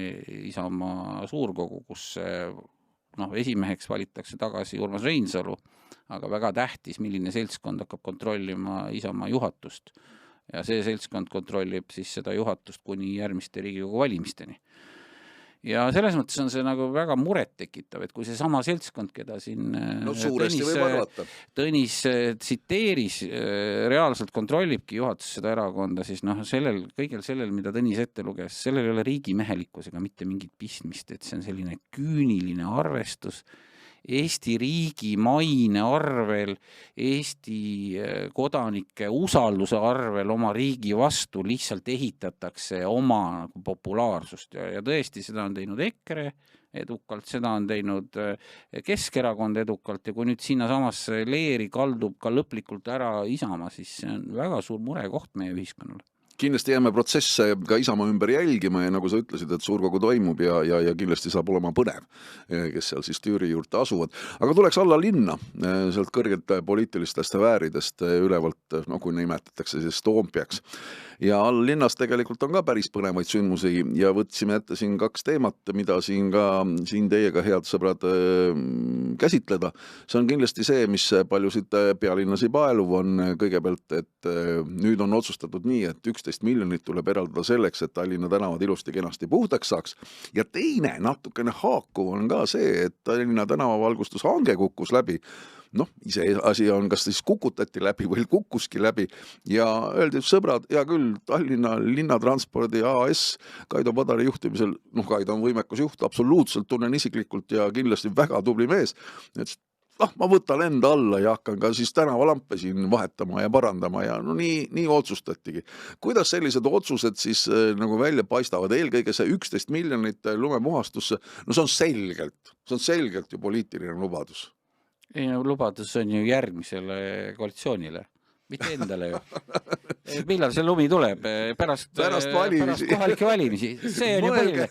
Isamaa suurkogu, kus esimeheks valitakse tagasi Urmas Reinsalu, aga väga tähtis, milline seltskond hakkab kontrollima Isamaa juhatust. Ja see seltskond kontrollib siis seda juhatust kuni järgmiste Riigikogu valimisteni. Ja selles mõttes on see nagu väga muret tekitav, et kui see sama seltskond, keda siin Tõnis tsiteeris, reaalselt kontrollibki juhatus seda erakonda, siis kõigel sellel, mida Tõnis ette luges, sellel ei ole riigimehelikkusega mitte mingit pistmist, et see on selline küüniline arvestus Eesti riigi maine arvel, Eesti kodanike usalduse arvel oma riigi vastu lihtsalt ehitatakse oma populaarsust ja tõesti seda on teinud EKRE, edukalt, seda on teinud Keskerakond edukalt ja kui nüüd sinna samasse leeri kaldub ka lõplikult ära Isamaa, siis see on väga suur murekoht meie ühiskonnale. Kindlasti jääme protsesse ka Isamaa ümber jälgima ja nagu sa ütlesid, et suurkogu toimub ja kindlasti saab olema põnev, kes seal siis tüüri juurde asuvad. Aga tuleks alla linna, sealt kõrgelt poliitilistest vääridest ülevalt, kui nimetatakse siis Toompeaks. Ja all linnas tegelikult on ka päris põnevaid sündmusi ja võtsime ette siin 2 teemat, mida siin teiega, head sõbrad, käsitleda. See on kindlasti see, mis paljusid pealinnasi paeluv on kõigepealt, et nüüd on otsustatud nii, et 11 miljonit tuleb eraldada selleks, et Tallinna tänavad ilusti kenasti puhtaks saaks. Ja teine natukene haakuv on ka see, et Tallinna tänavavalgustushange kukkus läbi. Ise asi on, kas siis kukutati läbi või kukkuski läbi ja öeldi, sõbrad, hea küll, Tallinna linnatranspordi AS Kaido Padari juhtimisel, Kaido on võimekus juht, absoluutselt tunnen isiklikult ja kindlasti väga tubli mees, et ma võtan enda alla ja hakkan ka siis tänavalampe siin vahetama ja parandama ja nii otsustatigi. Kuidas sellised otsused siis nagu välja paistavad? Eelkõige see 11 miljonit lumepuhastusse, see on selgelt ju poliitiline lubadus. Ei, lubadus on ju järgmisele koalitsioonile, mitte endale ju. Millal see lumi tuleb? Pärast kohalike valimisi. See on ju põhiline.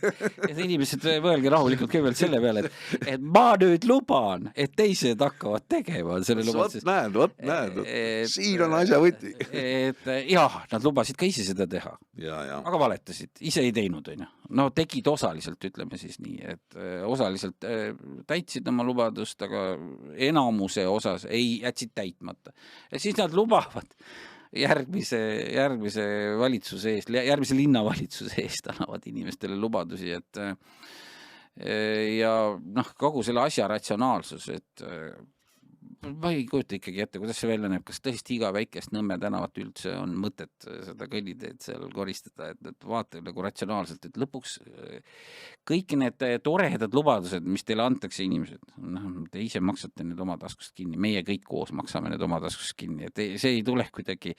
Et inimesed mõelge rahulikult kõigepealt selle peale, et ma nüüd luban, et teised hakkavad tegema selle lubadus. Vot näed. Siin on asja võti. Et jah, nad lubasid ka ise seda teha. Aga valetasid. Ise ei teinud, on ju. Tegid osaliselt, ütleme siis nii, et osaliselt täitsid oma lubadust, aga enamuse osas ei jätsid täitmata. Ja siis nad lubavad järgmise valitsuse eest, järgmise linnavalitsuse eest annavad inimestele lubadusi, et ja kogu selle asja ratsionaalsus, et ma ei kujuta ikkagi ette, kuidas see välja näeb, kas tõesti iga väikest Nõmme tänavat üldse on mõtet seda kõnniteed seal koristada, et vaata nagu ratsionaalselt, et lõpuks kõik need toredad lubadused, mis teile antakse inimesed, te ise maksate need oma taskust kinni, meie kõik koos maksame need oma taskust kinni, et see ei tule kuidagi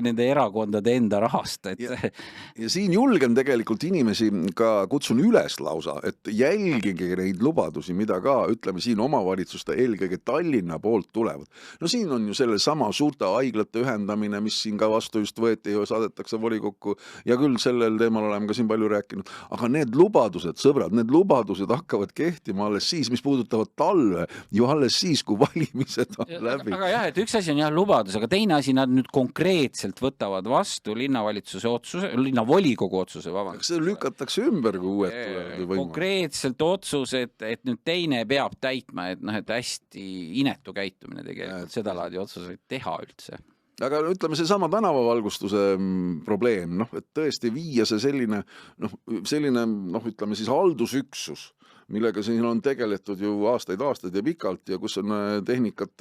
nende erakondade enda rahast. Ja siin julgen tegelikult inimesi ka kutsun üles lausa, et jälgige neid lubadusi, mida ka, ütleme siin omavalitsuste eelkõige Tallinna poolt tulevad. Siin on ju selle sama suurte haiglate ühendamine, mis siin ka vastu just võeti ja saadetakse volikokku ja küll sellel teemal oleme ka siin palju rääkinud, aga need lubadused, sõbrad, need lubadused hakkavad kehtima alles siis, mis puudutavad talve, ju alles siis, kui valimised on läbi. Aga jah, et üks asi on jah lubadus, aga teine asi nad nüüd konkreetselt võtavad vastu linnavalitsuse otsuse, linnavolikogu otsuse, vabandust. See lükatakse ümber, kui uued tulevad. Konkreetselt otsus, et nüüd teine peab täitma, et hästi inetu käitumine tegelikult, seda laadi otsuseid teha üldse. Aga ütleme, see sama tänavavalgustuse probleem, et tõesti viia see selline, ütleme siis haldusüksus, millega siin on tegeletud ju aastaid ja pikalt ja kus on tehnikat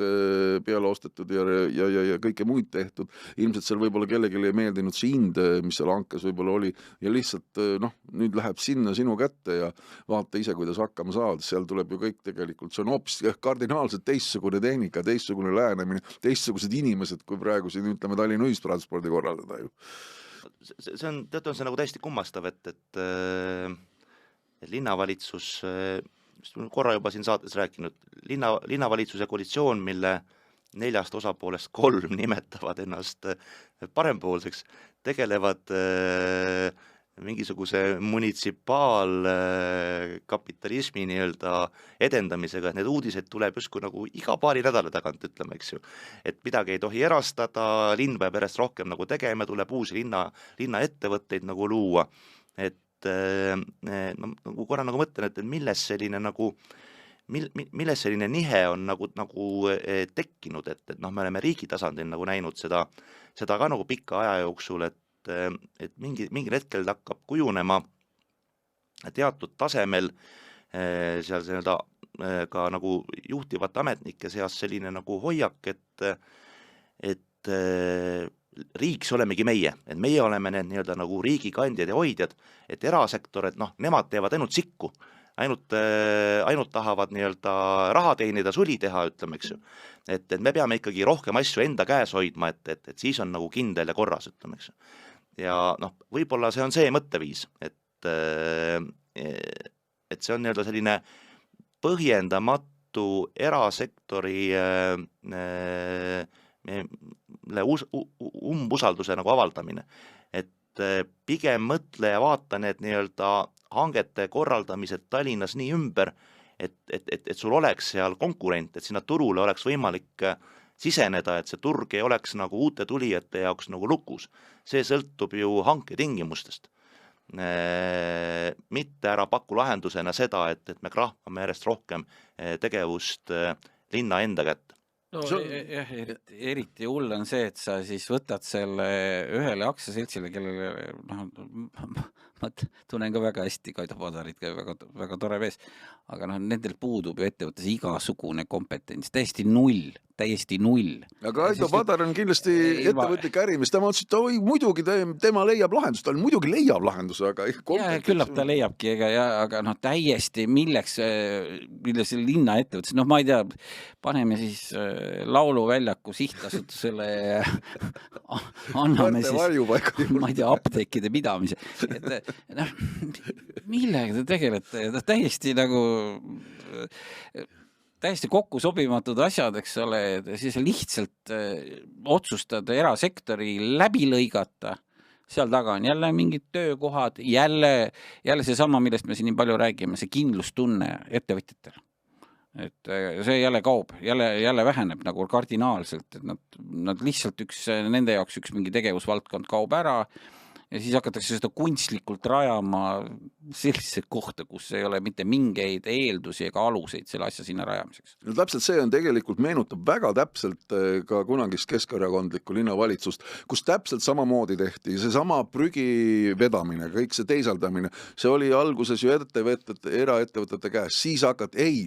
peale ostetud ja kõike muid tehtud. Ilmselt seal võib-olla kellelegi ei meeldinud see hind, mis seal hankes võib-olla oli ja lihtsalt nüüd läheb sinna sinu kätte ja vaata ise, kuidas hakkama saad. Seal tuleb ju kõik tegelikult, see on hoopis kardinaalselt teistsugune tehnika, teistsugune lähenemine, teistsugused inimesed, kui praegu siin ütleme Tallinna ühistranspordi korraldada ju. See on nagu täiesti kummastav, et linnavalitsus, korra juba siin saates rääkinud, linnavalitsuse koalitsioon, mille 4 osapoolest 3 nimetavad ennast parempoolseks, tegelevad mingisuguse munitsipaalkapitalismi edendamisega, et need uudised tuleb justkui nagu iga paari nädala tagant, ütleme, eks ju. Et midagi ei tohi erastada, linn peab järjest rohkem nagu tegema, tuleb uusi linnaettevõtteid nagu luua, et nagu korra nagu mõtlen, et milles selline nihe on nagu tekkinud, et me oleme riigi tasandil nagu näinud seda ka nagu pika aja jooksul, et mingil hetkel hakkab kujunema teatud tasemel seal ka nagu juhtivate ametnike seas selline nagu hoiak, et riigis olemegi meie, et meie oleme need nagu riigikandjad ja hoidjad, et erasektor, et nemad teevad ainult sikku, ainult tahavad raha teenida, suli teha, ütleme, eks ju. Et me peame ikkagi rohkem asju enda käes hoidma, et siis on nagu kindel ja korras, ütleme, eks ju. Ja võib-olla see on see mõtteviis, et see on nii-öelda selline põhjendamatu erasektori umbusalduse nagu avaldamine. Et pigem mõtle ja vaata need nii-öelda hangete korraldamised Tallinnas nii ümber, et sul oleks seal konkurent, et sinna turule oleks võimalik siseneda, et see turg ei oleks nagu uute tulijate jaoks nagu lukus. See sõltub ju hanketingimustest. Mitte ära paku lahendusena seda, et me krahmame järjest rohkem tegevust linna enda kätte. No, jah, eriti hull on see, et sa siis võtad selle ühele aktsiaseltsile, kellele ma tunnen ka väga hästi Kaido Padarit, väga, väga tore mees, aga nendel puudub ju ettevõttes igasugune kompetents, täiesti null. Aga Kaido Padar on kindlasti ettevõtlik ärimees, tema ütles, et muidugi tema leiab lahendust, ta muidugi leiab lahenduse, aga küllap ta leiabki, aga täiesti milles linna ettevõttes, ma ei tea, paneme siis lauluväljaku sihtasutusele anname siis, ma ei tea, apteekide pidamise, millega te tegelete, täiesti nagu täiesti kokku sobimatud asjad, eks ole, siis lihtsalt otsustada erasektori läbi lõigata, seal taga on jälle mingid töökohad, jälle seesama, millest me siin nii palju räägime, see kindlustunne ettevõtjatel. Et see jälle kaob, jälle väheneb nagu kardinaalselt, et nad lihtsalt nende jaoks üks mingi tegevusvaldkond kaob ära, ja siis hakatakse seda kunstlikult rajama sellise kohta, kus ei ole mitte mingeid eeldusi ega aluseid selle asja sinna rajamiseks. No täpselt see on tegelikult meenutab väga täpselt ka kunagist keskerakondlikku linnavalitsust, kus täpselt samamoodi tehti. Seesama prügi vedamine, kõik see teisaldamine, see oli alguses ju eraettevõtete käes. Siis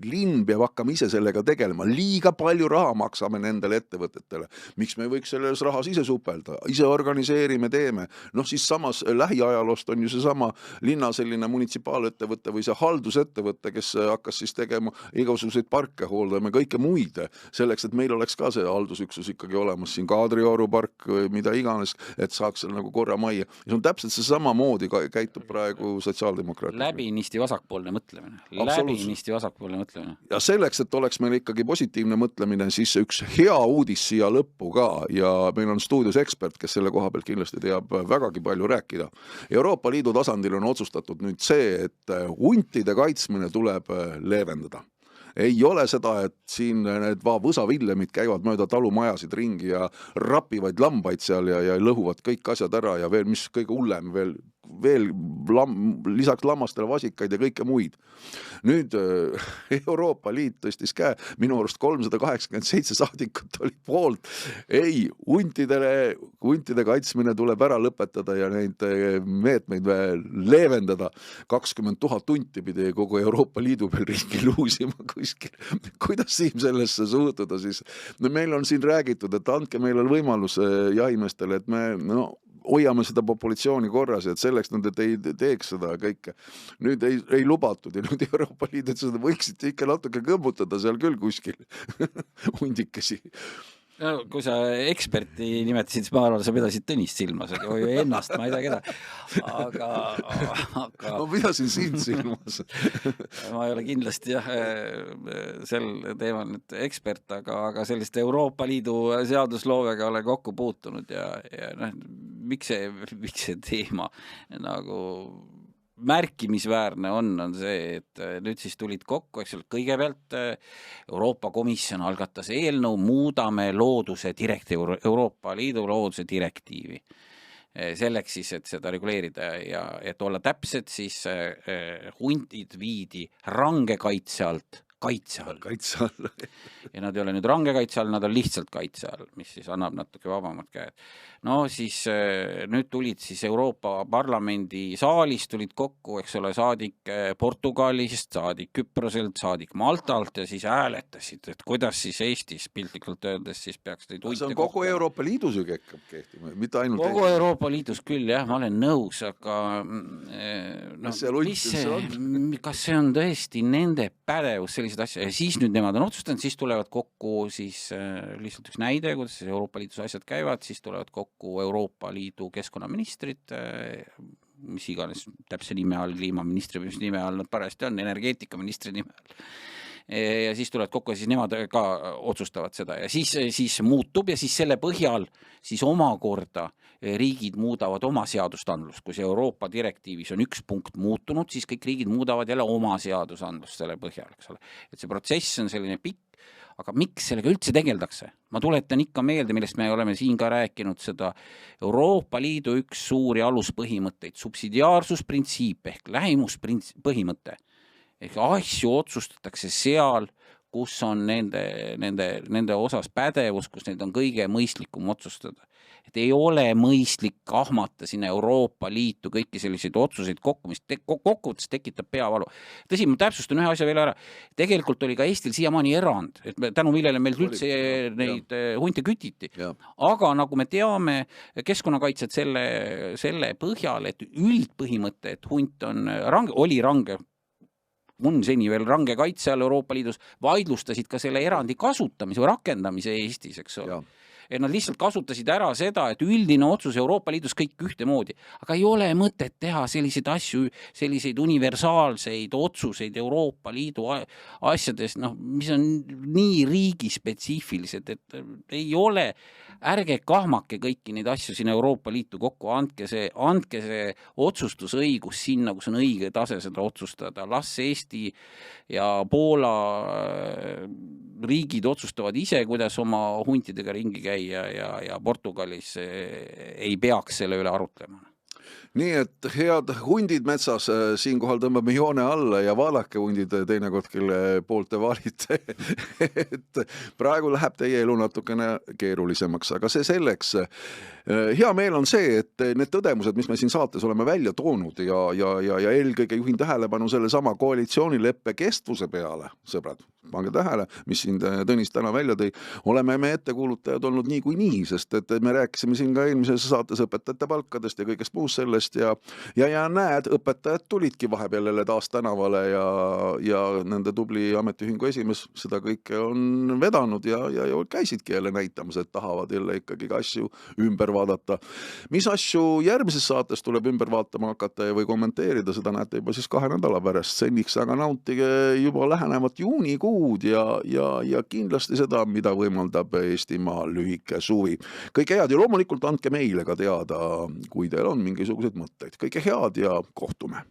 linn peab hakkama ise sellega tegelema. Liiga palju raha maksame nendele ettevõtetele. Miks me võiks selles rahas ise supelda? Ise organiseerime, teeme. Siis samas lähiajaloost on ju seesama linna selline munitsipaalettevõte või see haldusettevõte, kes hakkas siis tegema igasuguseid parke hooldama kõike muid, selleks, et meil oleks ka see haldusüksus ikkagi olemas, siin Kadrioru park või mida iganes, et saaks seal nagu korra majja. See on täpselt see samamoodi käitub praegu sotsiaaldemokraat. Läbinisti vasakpoolne mõtlemine. Ja selleks, et oleks meil ikkagi positiivne mõtlemine, siis üks hea uudis siia lõppu ka ja meil on stuudios ekspert, kes selle koha pealt kindlasti teab vägagi palju rääkida. Euroopa Liidu tasandil on otsustatud nüüd see, et huntide kaitsmine tuleb leevendada. Ei ole seda, et siin need võsavillemid käivad mööda talumajasid ringi ja rapivaid lambaid seal ja lõhuvad kõik asjad ära ja veel, mis kõige hullem, veel lisaks lammastele vasikaid ja kõike muid. Nüüd Euroopa Liit tõstis käe, minu arust 387 saadikut oli poolt. Ei, huntide kaitsmine tuleb ära lõpetada ja neid meetmeid leevendada. 20 000 hunti pidi kogu Euroopa Liidu peal ringi luusima kuskil. Kuidas siin sellesse suhtuda siis? Meil on siin räägitud, et andke meile võimalus jahimeestele, et me hoiame seda populatsiooni korras, et selleks nad ei teeks seda kõike. Nüüd ei lubatud ja nüüd Euroopa Liidud seda võiksite ikka natuke kõmmutada seal küll kuskil hundikesi. No, kui sa eksperti nimetasid, siis ma arvan, sa pidasid Tõnist silmas või ennast, ma ei tea keda. Aga ma pidasin sind silmas. Ma ei ole kindlasti sel teemal nüüd ekspert, aga sellist Euroopa Liidu seadusloovega olen kokku puutunud ja miks see teema nagu märkimisväärne on see, et nüüd siis tulid kokku, eks ole, kõigepealt Euroopa Komisjon algatas eelnõu, muudame Euroopa Liidu looduse direktiivi. Selleks siis, et seda reguleerida ja et olla täpsed, siis huntid viidi range kaitse alt kaitse all. Ja nad ei ole nüüd range kaitse all, nad on lihtsalt kaitse all, mis siis annab natuke vabamad käed. No siis nüüd tulid siis Euroopa Parlamendi saalist tulid kokku, eks ole, saadik Portugalist, saadik Küproselt, saadik Maltalt ja siis hääletasid, et kuidas siis Eestis piltlikult öeldes siis peaks neid hunte see on kogu Euroopa Liidus ju kehtima, mitte ainult kogu Euroopa Liidus küll, jah, ma olen nõus, aga kas see on tõesti nende pädevus sellised asjad ja siis nüüd nemad on otsustanud, siis tulevad kokku siis lihtsalt üks näide, kuidas Euroopa Liidus asjad käivad, siis tulevad kokku Euroopa Liidu keskkonnaministrid, mis iganes täpse nime all, kliimaministri, mis nime all nad parajasti on, energeetikaministri nime all. Ja siis tulevad kokku ja siis nemad ka otsustavad seda ja siis muutub ja siis selle põhjal siis omakorda riigid muudavad oma seadustandlust. Kui see Euroopa direktiivis on üks punkt muutunud, siis kõik riigid muudavad jälle oma seadusandlust selle põhjal, eks ole. Et see protsess on selline pikk, aga miks sellega üldse tegeldakse? Ma tuletan ikka meelde, millest me oleme siin ka rääkinud seda Euroopa Liidu üks suuri aluspõhimõtteid, subsidiaarsusprintsiip ehk lähimuspõhimõte. Ehk asju otsustatakse seal, kus on nende osas pädevus, kus need on kõige mõistlikum otsustada. Et ei ole mõistlik kahmata sinna Euroopa Liitu kõiki selliseid otsuseid kokku, mis kokkuvõttes tekitab peavalu. Tõsi, ma täpsustan ühe asja veel ära. Tegelikult oli ka Eestil siiamaani erand, et tänu millele meil üldse neid hunte kütiti. Aga nagu me teame, keskkonnakaitsjad selle põhjal, et üldpõhimõte, et hunt oli range, on seni veel range kaitse all Euroopa Liidus, vaidlustasid ka selle erandi kasutamise või rakendamise Eestis, eks ole. Et nad lihtsalt kasutasid ära seda, et üldine otsus Euroopa Liidus kõik ühtemoodi, aga ei ole mõtet teha selliseid asju, selliseid universaalseid otsuseid Euroopa Liidu asjades, mis on nii riigispetsiifilised, et ei ole, ärge kahmake kõiki neid asju siin Euroopa Liitu kokku, andke see otsustusõigus sinna, kus on õige tase seda otsustada, las Eesti ja Poola riigid otsustavad ise, kuidas oma huntidega ringi käia ja Portugalis ei peaks selle üle arutlema. Nii et head hundid metsas, siinkohal tõmbame joone alla ja vaadake hundid teinekord, kelle poolt te valite. Et praegu läheb teie elu natukene keerulisemaks, aga see selleks. Hea meel on see, et need tõdemused, mis me siin saates oleme välja toonud ja eelkõige juhin tähelepanu selle sama koalitsioonileppe kestvuse peale, sõbrad, pange tähele, mis siin Tõnis täna välja tõi, oleme me ettekuulutajad olnud nii, sest et me rääkisime siin ka eelmises saates õpetajate palkadest ja kõigest muust sellest ja näed, õpetajad tulidki vahepeal jälle taas tänavale ja nende tubli ametiühingu esimees seda kõike on vedanud ja käisidki jälle näitamas, et tahavad jälle ikkagi asju ümber vaadata. Mis asju järgmises saates tuleb ümber vaatama hakata või kommenteerida, seda näete juba siis 2 nädala pärast. Seniks aga nautige juba lähenevat juunikuud ja kindlasti seda, mida võimaldab Eestimaa lühike suvi. Kõike head ja loomulikult andke meile ka teada, kui teil on mingisuguseid mõtteid. Kõike head ja kohtume!